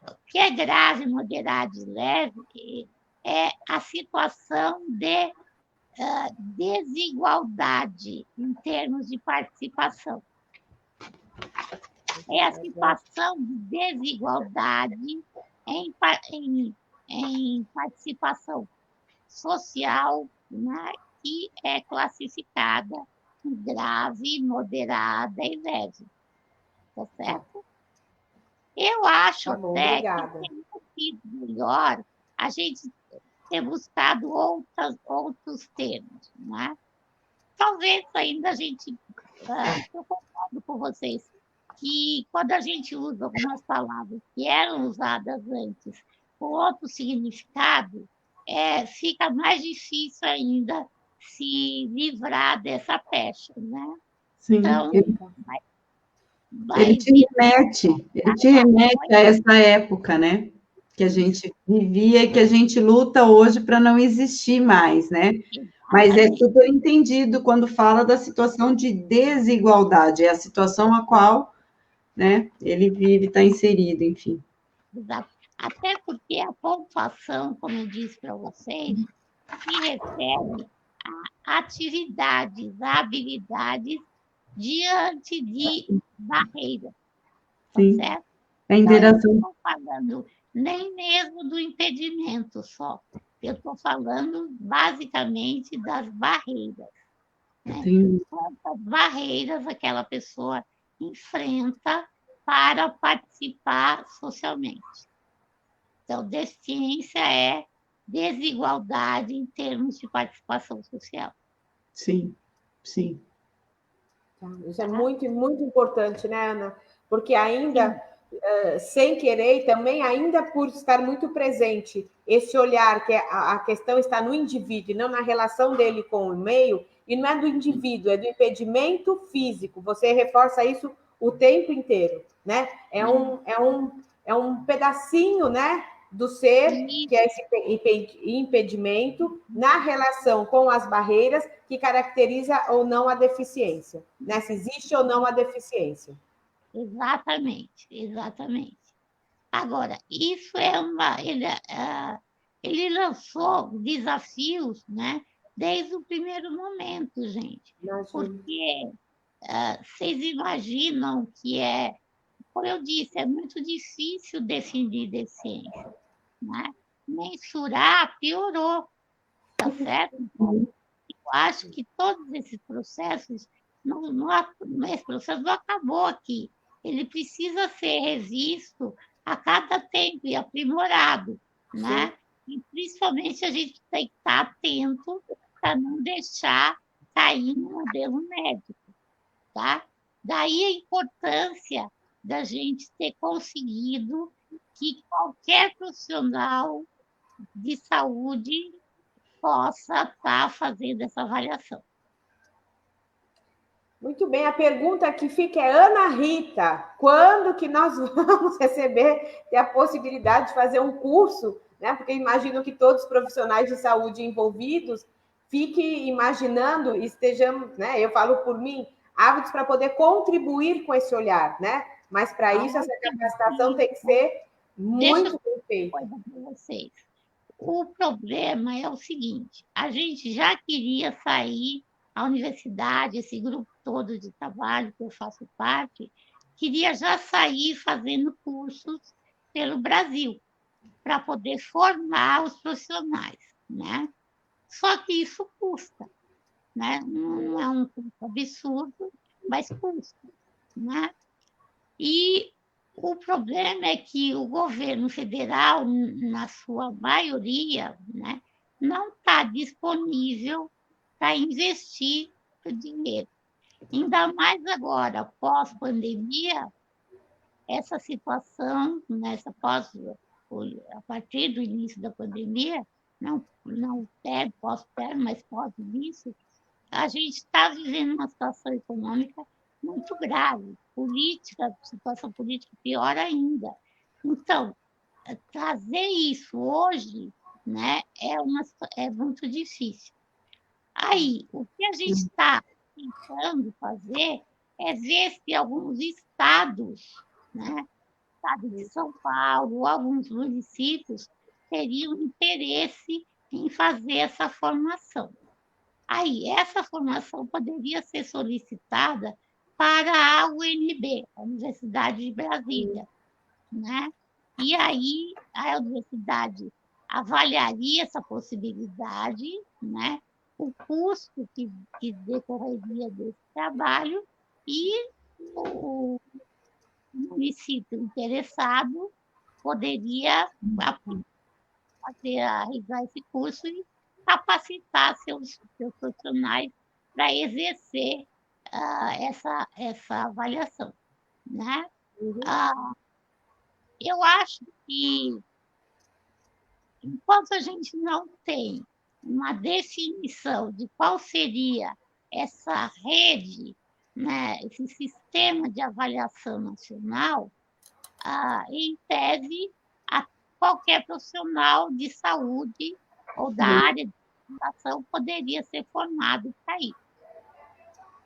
O que é grave, moderado e leve é a situação de desigualdade em termos de participação. É a situação de desigualdade em participação social, né, que é classificada em grave, moderada e leve. Tá certo? Eu acho Tá bom, até obrigada. que teria sido melhor a gente ter buscado outros termos, né? Talvez ainda a gente, eu concordo com vocês, que quando a gente usa algumas palavras que eram usadas antes com outro significado, fica mais difícil ainda se livrar dessa pecha, né? Sim, Então, ele mas ele te remete a essa época, né? Que a gente vivia e que a gente luta hoje para não existir mais, né? Mas é exatamente, super entendido quando fala da situação de desigualdade, é a situação a qual, né, ele vive, está inserido, enfim. exato. Até porque a pontuação, como eu disse para vocês, se refere a atividades, a habilidades diante de barreiras, tá Sim, certo? a Então, eu não interação, estou falando nem mesmo do impedimento só, eu estou falando basicamente das barreiras, né? sim, Quantas barreiras aquela pessoa enfrenta para participar socialmente. Então, deficiência é desigualdade em termos de participação social. sim, sim. Isso é muito, muito importante, né, Ana? Porque ainda, Sim, sem querer, e também ainda por estar muito presente, esse olhar que a questão está no indivíduo, e não na relação dele com o meio, e não é do indivíduo, é do impedimento físico. Você reforça isso o tempo inteiro, né? É um pedacinho, né, do ser, e que é esse impedimento, na relação com as barreiras que caracteriza ou não a deficiência, né? Se existe ou não a deficiência. exatamente, exatamente. Agora, isso ele lançou desafios, né, desde o primeiro momento, gente, Imagino. porque vocês imaginam que como eu disse, é muito difícil definir deficiência, né? Mensurar piorou, tá certo? Eu acho que todos esses processos, esse processo não acabou aqui. Ele precisa ser revisto a cada tempo e aprimorado, né? E principalmente a gente tem que estar atento para não deixar cair no modelo médico, tá? Daí a importância da gente ter conseguido que qualquer profissional de saúde possa estar fazendo essa avaliação. Muito bem, a pergunta que fica é, Ana Rita, quando que nós vamos receber, ter a possibilidade de fazer um curso, né? Porque imagino que todos os profissionais de saúde envolvidos fiquem imaginando, estejamos, né? Eu falo por mim, ávidos para poder contribuir com esse olhar, né? Mas para isso, essa capacitação tem que ser Deixa eu muito bem feita. falar uma coisa para vocês. O problema é o seguinte: a gente já queria sair, a universidade, esse grupo todo de trabalho que eu faço parte, queria já sair fazendo cursos pelo Brasil, para poder formar os profissionais, né? Só que isso custa, né? Não é um custo absurdo, mas custa, né? E o problema é que o governo federal, na sua maioria, né, não está disponível para investir o dinheiro. Ainda mais agora, pós-pandemia, essa situação, a partir do início da pandemia, não pós-término, mas pós-início, a gente está vivendo uma situação econômica muito grave, situação política pior ainda. Então, trazer isso hoje, né, é muito difícil. Aí, o que a gente está tentando fazer é ver se alguns estados, né, estado de São Paulo, alguns municípios, teriam interesse em fazer essa formação. Aí, essa formação poderia ser solicitada para a UNB, a Universidade de Brasília, né? E aí a universidade avaliaria essa possibilidade, né? O custo que decorreria desse trabalho e o município interessado poderia realizar esse curso e capacitar seus profissionais para exercer essa avaliação, né? Eu acho que, enquanto a gente não tem uma definição de qual seria essa rede, né, esse sistema de avaliação nacional, em tese, qualquer profissional de saúde ou da área de educação poderia ser formado para isso.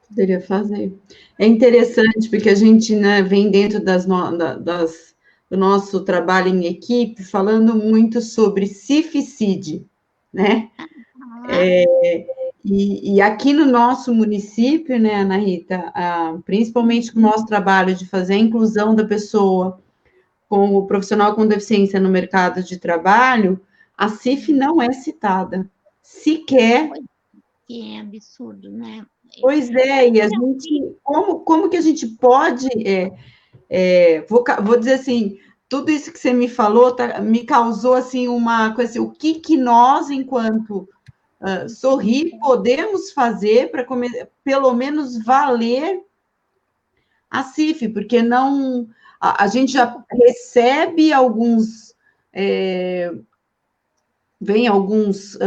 Poderia fazer. É interessante, porque a gente, né, vem dentro do nosso trabalho em equipe, falando muito sobre CIF e CID, né? E aqui no nosso município, né, Ana Rita, principalmente com o nosso trabalho de fazer a inclusão da pessoa com o profissional com deficiência no mercado de trabalho, a CIF não é citada, sequer. Que é absurdo, né? Pois é, e a gente, como que a gente pode, vou dizer assim, tudo isso que você me falou me causou assim uma coisa, assim, o que nós, enquanto Sorri, podemos fazer para pelo menos valer a CIF, porque não a gente já recebe vem alguns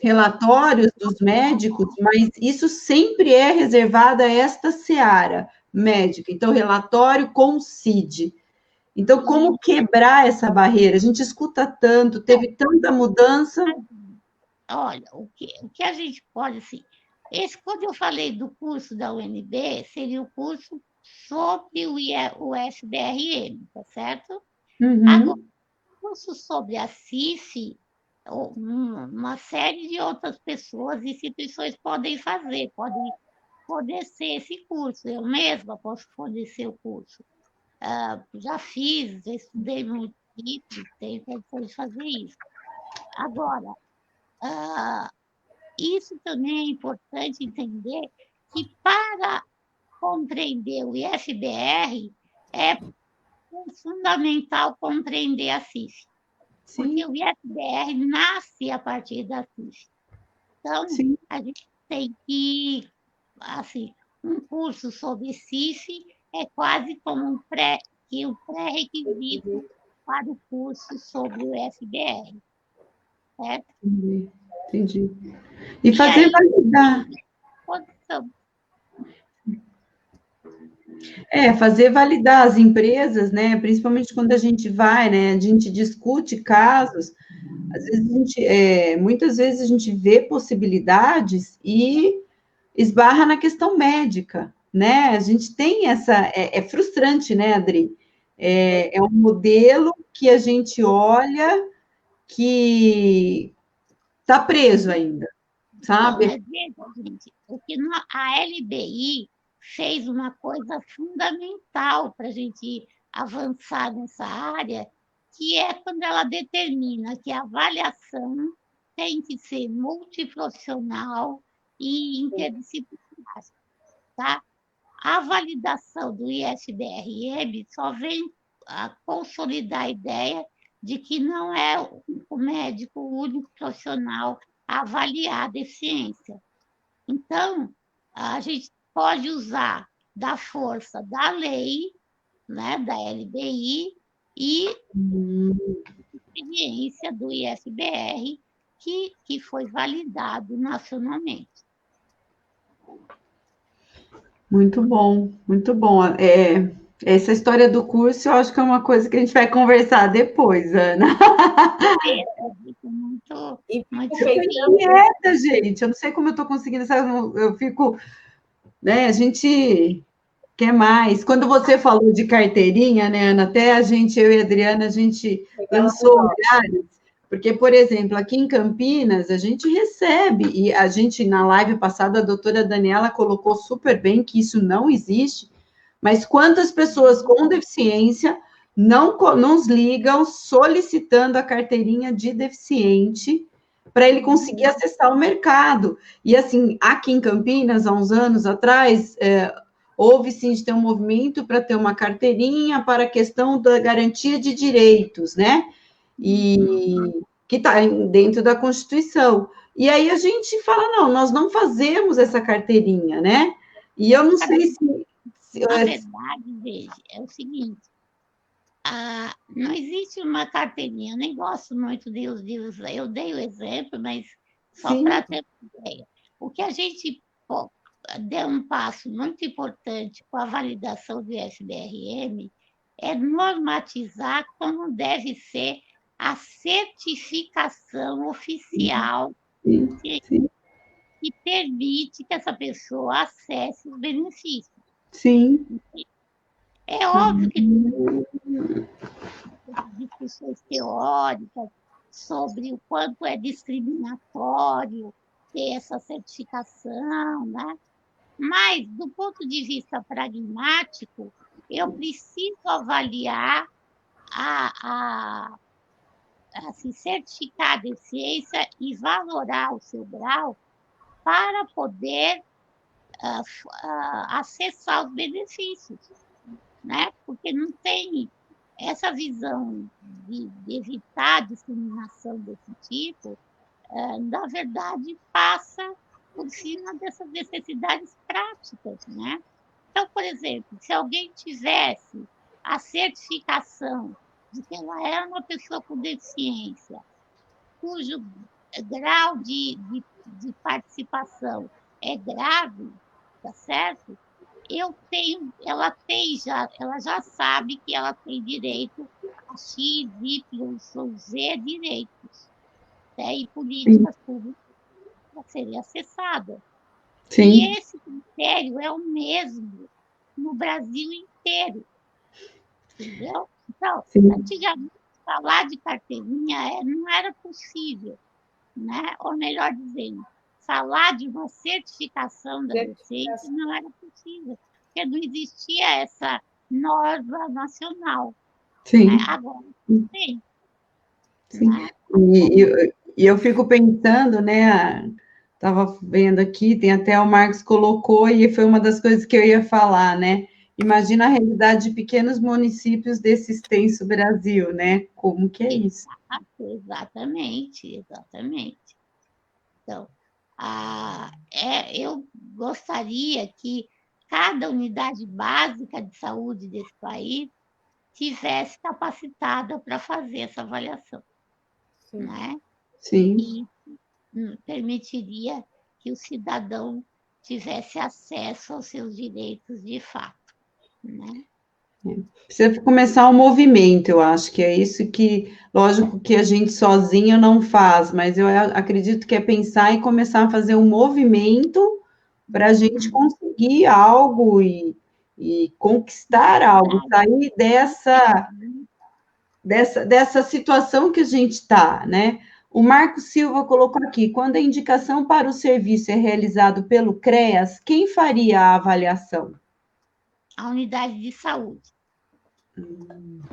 relatórios dos médicos, mas isso sempre é reservado a esta seara médica. Então, relatório com CID. Então, como quebrar essa barreira? A gente escuta tanto, teve tanta mudança. Olha, o que a gente pode, assim, quando eu falei do curso da UNB, seria o curso sobre o SBRM, tá certo? Uhum. Agora, o curso sobre a CIF, uma série de outras pessoas e instituições podem fazer, podem fornecer esse curso. Eu mesma posso fornecer o curso. Já fiz, já estudei muito isso, tenho condições de fazer isso. Agora, isso também é importante entender que para compreender o IFBR é fundamental compreender a CIF. Sim. Porque o IFBR nasce a partir da CIF. Então, sim, a gente tem que, assim, um curso sobre CIF é quase como um pré-requisito para o curso sobre o IFBR. Certo? Entendi. E fazer aí, validar. Fazer validar as empresas, né? Principalmente quando a gente vai, né? A gente discute casos, às vezes muitas vezes a gente vê possibilidades e esbarra na questão médica, né? A gente tem é frustrante, né, Adri? É um modelo que a gente olha que está preso ainda, sabe? Não, mas veja, gente, porque a LBI fez uma coisa fundamental para a gente avançar nessa área, que é quando ela determina que a avaliação tem que ser multiprofissional e interdisciplinar, tá? A validação do ISBRM só vem a consolidar a ideia de que não é o médico o único profissional a avaliar a deficiência. Então, a gente pode usar da força da lei, né, da LBI, e experiência do ISBR, que foi validado nacionalmente. Muito bom, muito bom. Essa história do curso, eu acho que é uma coisa que a gente vai conversar depois, Ana. Muito quieta, gente. Eu não sei como eu estou conseguindo, eu fico, né? A gente quer mais. Quando você falou de carteirinha, né, Ana? Até eu e a Adriana, a gente lançou olhares, porque, por exemplo, aqui em Campinas, a gente recebe, e a gente, na live passada, a doutora Daniela colocou super bem que isso não existe, mas quantas pessoas com deficiência não nos ligam solicitando a carteirinha de deficiente para ele conseguir acessar o mercado. E, assim, aqui em Campinas, há uns anos atrás, houve, sim, de ter um movimento para ter uma carteirinha para a questão da garantia de direitos, né? E que está dentro da Constituição. E aí a gente fala, não, nós não fazemos essa carteirinha, né? E eu não sei se... Na verdade, veja, é o seguinte, não existe uma carteirinha, eu nem gosto muito de usar, eu dei o exemplo, mas só para ter uma ideia. O que a gente deu um passo muito importante com a validação do ISBRM é normatizar como deve ser a certificação oficial que permite que essa pessoa acesse os benefícios. Sim. É óbvio que discussões teóricas sobre o quanto é discriminatório ter essa certificação, né? Mas, do ponto de vista pragmático, eu preciso avaliar se certificar a deficiência e valorar o seu grau para poder acessar os benefícios, né? Porque não tem essa visão de evitar a discriminação desse tipo, na verdade, passa por cima dessas necessidades práticas, né? Então, por exemplo, se alguém tivesse a certificação de que ela é uma pessoa com deficiência, cujo grau de participação é grave, tá certo? Ela já sabe que ela tem direito a X, Y ou Z direitos, né? E políticas públicas para serem acessadas. Sim. E esse critério é o mesmo no Brasil inteiro, entendeu? Então, antigamente, falar de carteirinha não era possível, né? Ou melhor dizendo, falar de uma certificação da deficiência não era possível, porque não existia essa norma nacional. Sim. Né? Agora tem. Sim. Né? E eu fico pensando, né? Estava vendo aqui, tem até o Marcos colocou, e foi uma das coisas que eu ia falar, né? Imagina a realidade de pequenos municípios desse extenso Brasil, né? Como que é isso? Exatamente. Então, eu gostaria que cada unidade básica de saúde desse país tivesse capacitada para fazer essa avaliação. Sim. Né? Sim. E permitiria que o cidadão tivesse acesso aos seus direitos de fato. Né? Precisa começar um movimento, eu acho que é isso que, lógico que a gente sozinho não faz, mas eu acredito que é pensar e começar a fazer um movimento para a gente conseguir algo e conquistar algo, sair dessa situação que a gente está, né? O Marco Silva colocou aqui, quando a indicação para o serviço é realizado pelo CREAS, quem faria a avaliação? A unidade de saúde.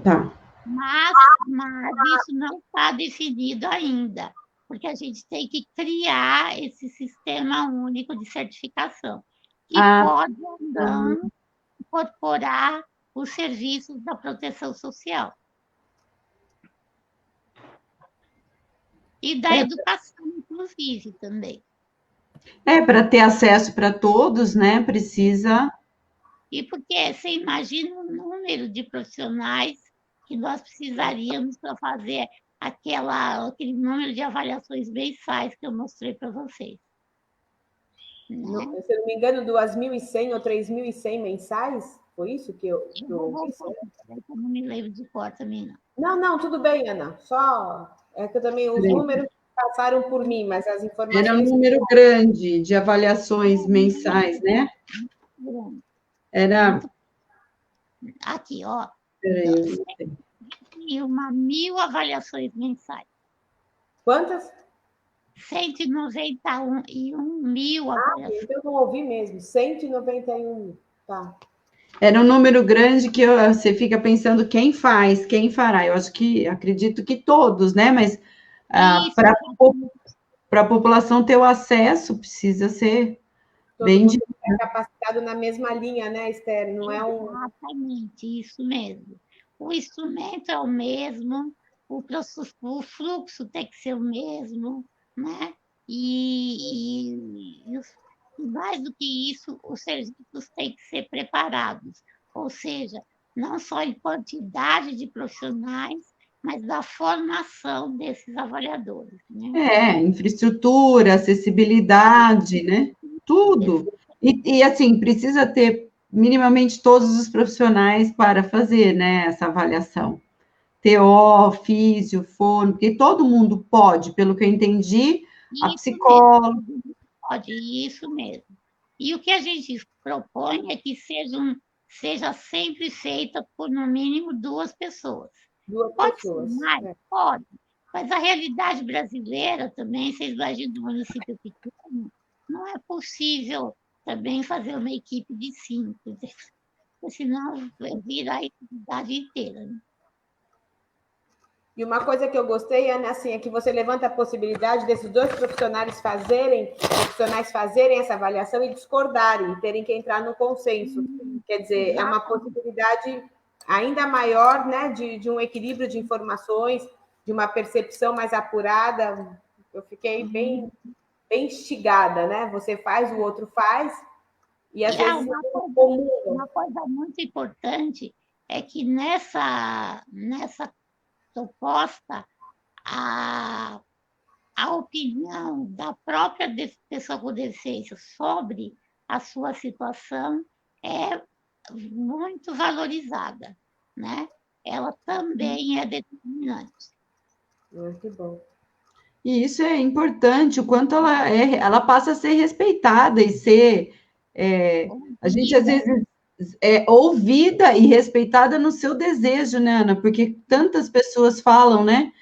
Tá. Mas isso não está definido ainda, porque a gente tem que criar esse sistema único de certificação, que pode ou não incorporar os serviços da proteção social. E da educação, inclusive, também. Para ter acesso para todos, né? Precisa. E porque você imagina o número de profissionais que nós precisaríamos para fazer aquele número de avaliações mensais que eu mostrei para vocês. Né? Se eu não me engano, 2.100 ou 3.100 mensais? Foi isso que eu ouvi? Eu não me lembro de cor também, não. Não, tudo bem, Ana. Só é que eu também os números passaram por mim, mas as informações... Era um número grande de avaliações mensais, né? Era... Aqui, ó. Peraí. 1.000 avaliações mensais. Quantas? 191 mil avaliações. Eu não ouvi mesmo. 191 mil. Tá. Era um número grande que você fica pensando quem faz, quem fará. Eu acho que, acredito que todos, né? Mas Isso, para a população ter o acesso, precisa ser Todo bem. mundo é capacitado na mesma linha, né, Esther? Não é um. exatamente, isso mesmo. O instrumento é o mesmo, o fluxo tem que ser o mesmo, né? E mais do que isso, os serviços têm que ser preparados, ou seja, não só em quantidade de profissionais, mas da formação desses avaliadores, né? Infraestrutura, acessibilidade, né? Tudo. E assim, precisa ter minimamente todos os profissionais para fazer, né, essa avaliação. TO, físio, fono, porque todo mundo pode, pelo que eu entendi, a Isso mesmo, psicóloga. pode, isso mesmo. E o que a gente propõe é que seja sempre feita por, no mínimo, 2 pessoas. Duas Pode ser pessoas. mais? Pode. Mas a realidade brasileira também, vocês imaginam do município pequeno, não é possível também fazer uma equipe de 5, porque senão vira a cidade inteira. Né? E uma coisa que eu gostei, Ana, assim, é que você levanta a possibilidade desses dois profissionais fazerem essa avaliação e discordarem, e terem que entrar no consenso. Quer dizer, é uma possibilidade ainda maior, né, de um equilíbrio de informações, de uma percepção mais apurada. Eu fiquei bem instigada, né? Você faz, o outro faz, e às vezes uma coisa muito importante é que nessa proposta, a, a opinião da própria pessoa com deficiência sobre a sua situação é muito valorizada, né? Ela também é determinante. Que bom. E isso é importante, o quanto ela passa a ser respeitada e ser. A gente, às vezes, é ouvida e respeitada no seu desejo, né, Ana? Porque tantas pessoas falam, né?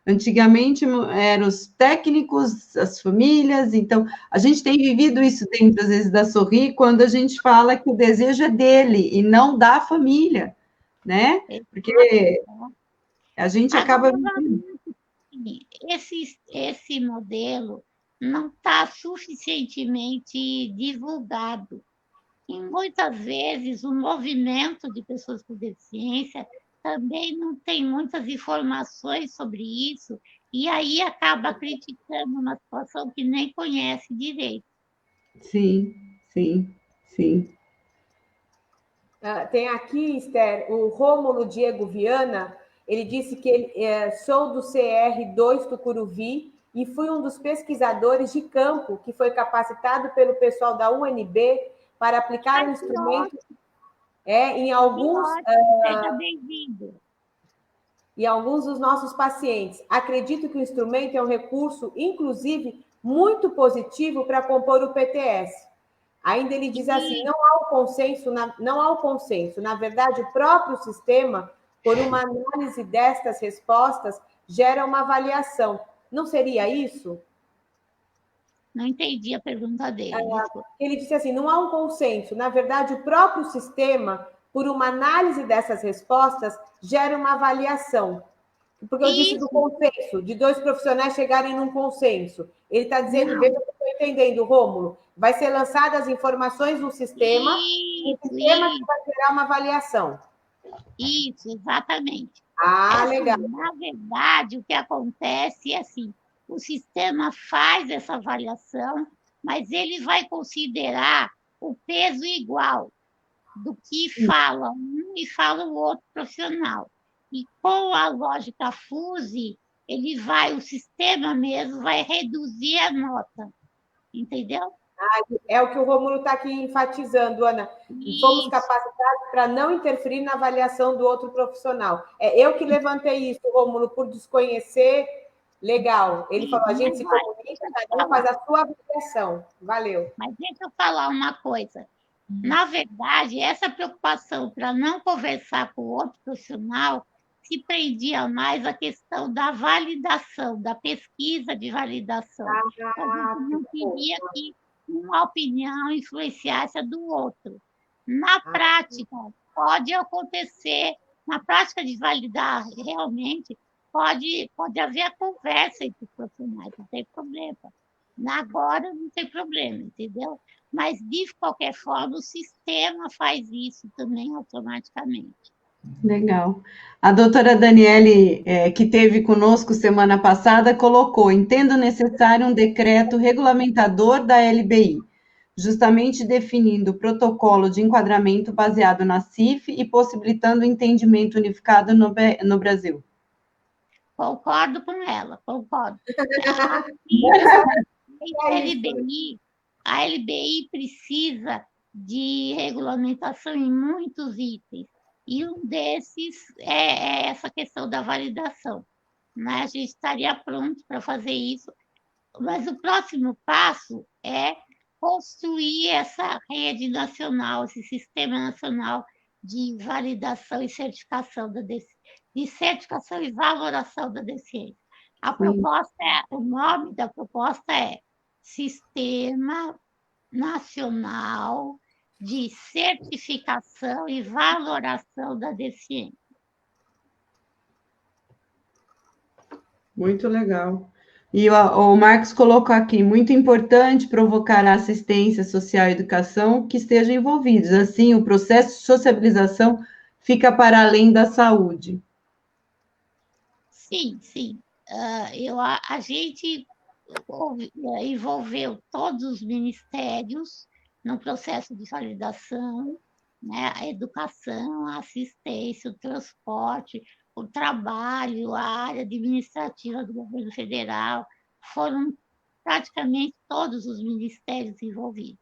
Antigamente eram os técnicos, as famílias, então a gente tem vivido isso dentro, às vezes, da Sorri, quando a gente fala que o desejo é dele e não da família, né? Porque a gente acaba. Esse modelo não está suficientemente divulgado. E muitas vezes o movimento de pessoas com deficiência também não tem muitas informações sobre isso, e aí acaba criticando uma situação que nem conhece direito. Sim, sim, sim. Tem aqui, Esther, o Rômulo Diego Viana, ele disse que sou do CR2 Tucuruvi e fui um dos pesquisadores de campo que foi capacitado pelo pessoal da UNB para aplicar o instrumento em alguns Seja bem-vindo. E alguns dos nossos pacientes. Acredito que o instrumento é um recurso, inclusive, muito positivo para compor o PTS. Ainda ele diz assim, não há o consenso. Na verdade, o próprio sistema, por uma análise destas respostas, gera uma avaliação. Não seria isso? Não entendi a pergunta dele. Ele disse assim, não há um consenso. Na verdade, o próprio sistema, por uma análise dessas respostas, gera uma avaliação. Porque eu disse do consenso, de 2 profissionais chegarem num consenso. Ele está dizendo, veja o que eu estou entendendo, Rômulo, vai ser lançadas as informações no sistema, e o sistema que vai gerar uma avaliação. Isso, exatamente. Legal. Na verdade, o que acontece é assim, o sistema faz essa avaliação, mas ele vai considerar o peso igual do que fala um e fala o outro profissional. E com a lógica FUSE, o sistema mesmo vai reduzir a nota. Entendeu? É o que o Rômulo está aqui enfatizando, Ana. E fomos capacitados para não interferir na avaliação do outro profissional. Eu que levantei isso, Rômulo, por desconhecer. Legal. Ele falou, a gente se comunica, cada um faz a sua avaliação. Valeu. Mas deixa eu falar uma coisa. Na verdade, essa preocupação para não conversar com o outro profissional se prendia mais à questão da validação, da pesquisa de validação. A gente não queria que uma opinião influenciasse a do outro. Na prática, pode acontecer, na prática de validar realmente, pode haver a conversa entre os profissionais, não tem problema. Agora não tem problema, entendeu? Mas, de qualquer forma, o sistema faz isso também automaticamente. Legal. A doutora Daniele, que teve conosco semana passada, colocou: entendo necessário um decreto regulamentador da LBI, justamente definindo o protocolo de enquadramento baseado na CIF e possibilitando o entendimento unificado no Brasil. Concordo com ela, concordo. A LBI precisa de regulamentação em muitos itens, e um desses é essa questão da validação. Né? A gente estaria pronto para fazer isso, mas o próximo passo é construir essa rede nacional, esse sistema nacional de validação e certificação de certificação e valoração da deficiência. O nome da proposta é Sistema Nacional de Certificação e Valoração da Deficiência. Muito legal. E o Marcos colocou aqui: muito importante provocar a assistência social e educação que estejam envolvidos. Assim, o processo de sociabilização fica para além da saúde. Sim, sim. A gente envolveu todos os ministérios no processo de validação, né? A educação, a assistência, o transporte, o trabalho, a área administrativa do governo federal, foram praticamente todos os ministérios envolvidos.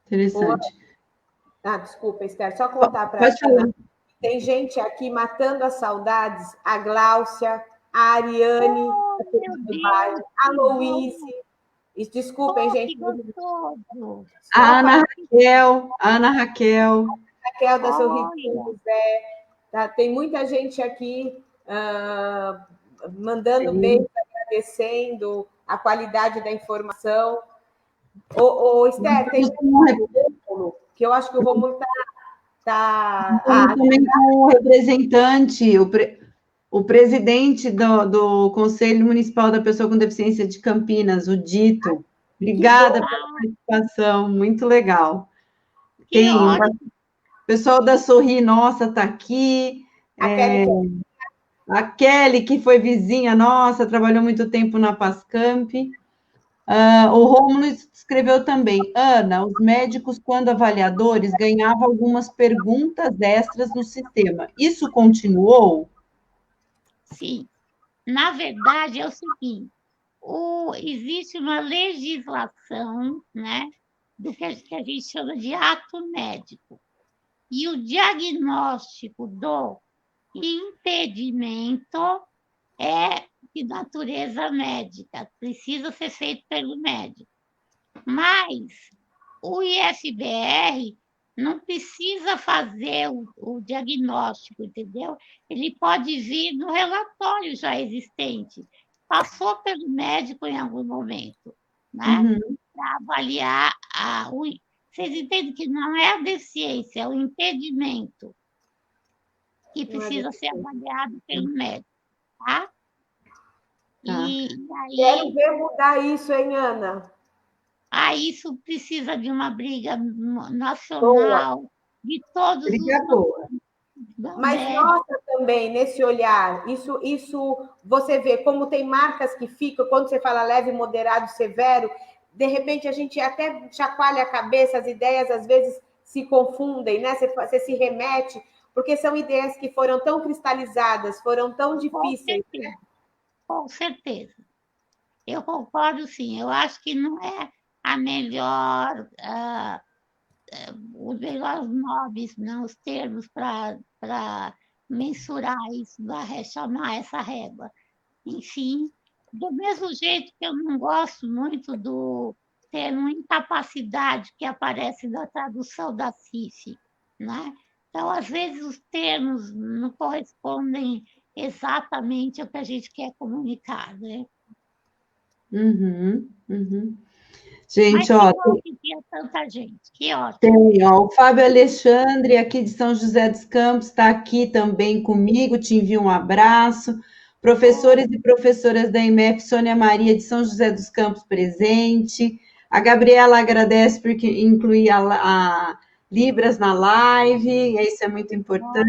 Interessante. Desculpa, Esther, só contar para a Ana. Tem gente aqui matando as saudades, a Gláucia, a Ariane, a Louise. Desculpem, gente. A Ana Raquel. Raquel da Sorriso José. Tá? Tem muita gente aqui mandando beijo, agradecendo a qualidade da informação. Esther, tem Rômulo, que eu acho que o Rômulo também com o representante, o presidente do Conselho Municipal da Pessoa com Deficiência de Campinas, o Dito. Obrigada pela participação, muito legal. Tem o pessoal da Sorri Nossa está aqui. A Kelly, que foi vizinha nossa, trabalhou muito tempo na Pascamp. O Rômulo escreveu também: Ana, os médicos, quando avaliadores, ganhavam algumas perguntas extras no sistema. Isso continuou? Sim. Na verdade, é o seguinte: existe uma legislação, né, do que a gente chama de ato médico. E o diagnóstico do impedimento é de natureza médica, precisa ser feito pelo médico. Mas o IFBR não precisa fazer o diagnóstico, entendeu? Ele pode vir no relatório já existente. Passou pelo médico em algum momento, né? Para avaliar Vocês entendem que não é a deficiência, é o impedimento que precisa ser avaliado pelo médico, tá? E aí... Quero ver mudar isso, hein, Ana? Isso precisa de uma briga nacional, de todos briga boa. Mas nossa também, nesse olhar, isso você vê como tem marcas que ficam, quando você fala leve, moderado, severo, de repente a gente até chacoalha a cabeça, as ideias às vezes se confundem, né? Você se remete, porque são ideias que foram tão cristalizadas, foram tão difíceis. Com certeza. Eu concordo, sim. Eu acho que não é a melhor, os melhores nomes, não, os termos para mensurar isso, para chamar essa régua. Enfim, do mesmo jeito que eu não gosto muito do termo incapacidade que aparece na tradução da CIF, né? Então, às vezes, os termos não correspondem exatamente ao que a gente quer comunicar, né? Gente, ó, que tinha tanta gente, que ótimo. tem, ó, o Fábio Alexandre, aqui de São José dos Campos, está aqui também comigo, te envio um abraço. Professores e professoras da IMEF, Sônia Maria de São José dos Campos presente. A Gabriela agradece porque incluir a Libras na live, isso é muito importante.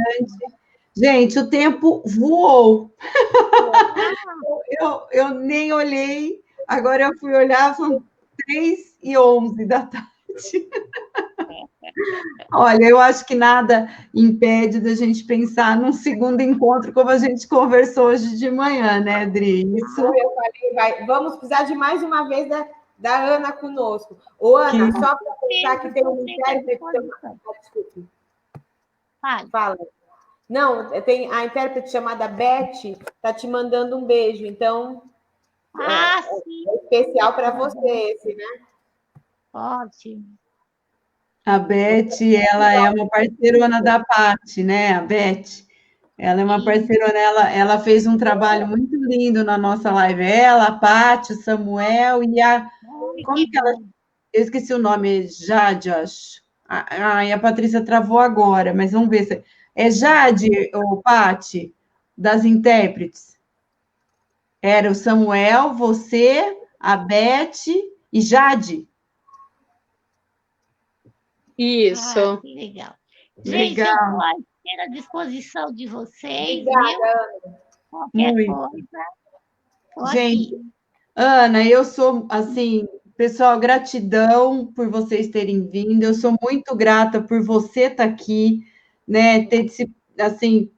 Gente, o tempo voou. Eu nem olhei, agora eu fui olhar, são 3h11 da tarde. Olha, eu acho que nada impede da gente pensar num segundo encontro, como a gente conversou hoje de manhã, né, Adri? Isso. Eu falei, vamos precisar de mais uma vez da Ana conosco. Ô, Ana, só para pensar que tem um intérprete. Desculpe. Fala. Não, tem a intérprete chamada Beth, está te mandando um beijo, então Sim. É especial para você esse, né? Ótimo. A Beth, ela é uma parceirona da Paty, né? A Beth, ela é uma parceirona, ela fez um trabalho muito lindo na nossa live. Ela, a Paty, o Samuel e a... Como que ela... Eu esqueci o nome, Jade, acho. E a Patrícia travou agora, mas vamos ver se... É Jade ou Paty, das intérpretes? Era o Samuel, você, a Beth e Jade. Isso. Que legal. Legal. Gente, eu estou à inteira disposição de vocês, Obrigada, viu? Qualquer coisa. Gente, Ana, eu sou, assim, pessoal, gratidão por vocês terem vindo. Eu sou muito grata por você estar aqui, né? Assim,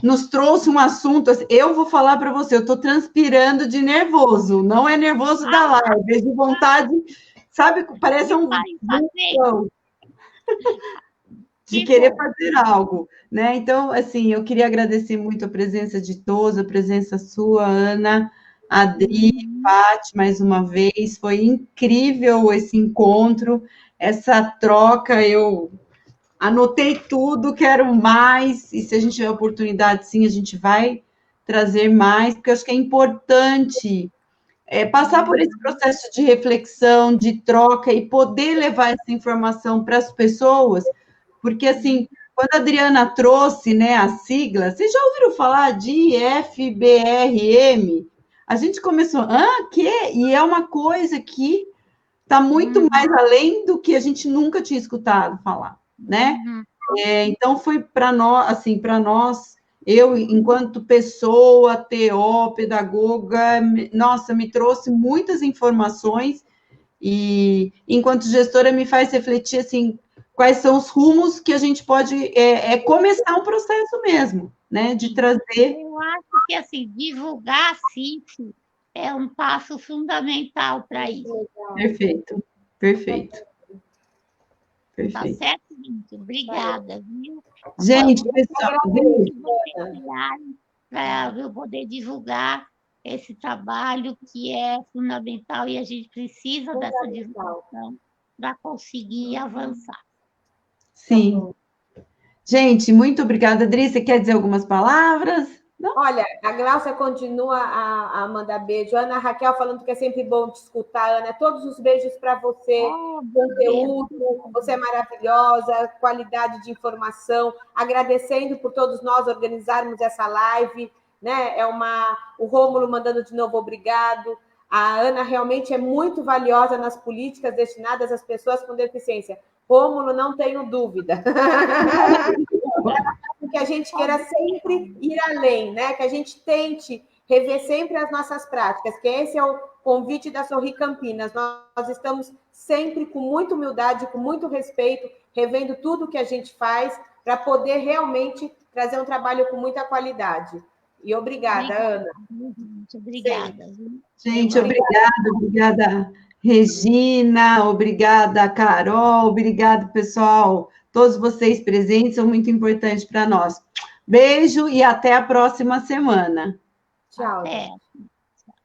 nos trouxe um assunto. Assim, eu vou falar para você, eu estou transpirando de nervoso. Não é nervoso da live, é de vontade, sabe? Parece um de querer fazer algo, né? Então, assim, eu queria agradecer muito a presença de todos, a presença sua, Ana, Adri, Paty, mais uma vez. Foi incrível esse encontro, essa troca. Eu anotei tudo, quero mais, e se a gente tiver oportunidade, sim, a gente vai trazer mais, porque eu acho que é importante passar por esse processo de reflexão, de troca, e poder levar essa informação para as pessoas, porque, assim, quando a Adriana trouxe, né, a sigla, vocês já ouviram falar de IFBRM? A gente começou, quê? E é uma coisa que está muito mais além do que a gente nunca tinha escutado falar, né? Então, foi para nós, assim, eu, enquanto pessoa, TO, pedagoga, nossa, me trouxe muitas informações e, enquanto gestora, me faz refletir, assim, quais são os rumos que a gente pode começar um processo mesmo, né, de trazer... Eu acho que, assim, divulgar a CIF é um passo fundamental para isso. Perfeito. Tá certo, gente? Obrigada, viu? Gente, pessoal... Para eu poder divulgar esse trabalho que é fundamental e a gente precisa dessa divulgação para conseguir avançar. Sim. Gente, muito obrigada. Adri, você quer dizer algumas palavras? Não? Olha, a Glaucia continua a mandar beijo. Ana Raquel falando que é sempre bom te escutar, Ana. Todos os beijos para você. Conteúdo, você é maravilhosa, qualidade de informação. Agradecendo por todos nós organizarmos essa live, né? O Rômulo mandando de novo obrigado. A Ana realmente é muito valiosa nas políticas destinadas às pessoas com deficiência. Rômulo, não tenho dúvida. Que a gente queira sempre ir além, né? Que a gente tente rever sempre as nossas práticas, que esse é o convite da Sorri Campinas. Nós estamos sempre com muita humildade, com muito respeito, revendo tudo que a gente faz para poder realmente trazer um trabalho com muita qualidade. E obrigada, Ana. Obrigada. Gente, obrigada, Regina, obrigada, Carol, obrigado, pessoal. Todos vocês presentes são muito importantes para nós. Beijo e até a próxima semana. Tchau. Até.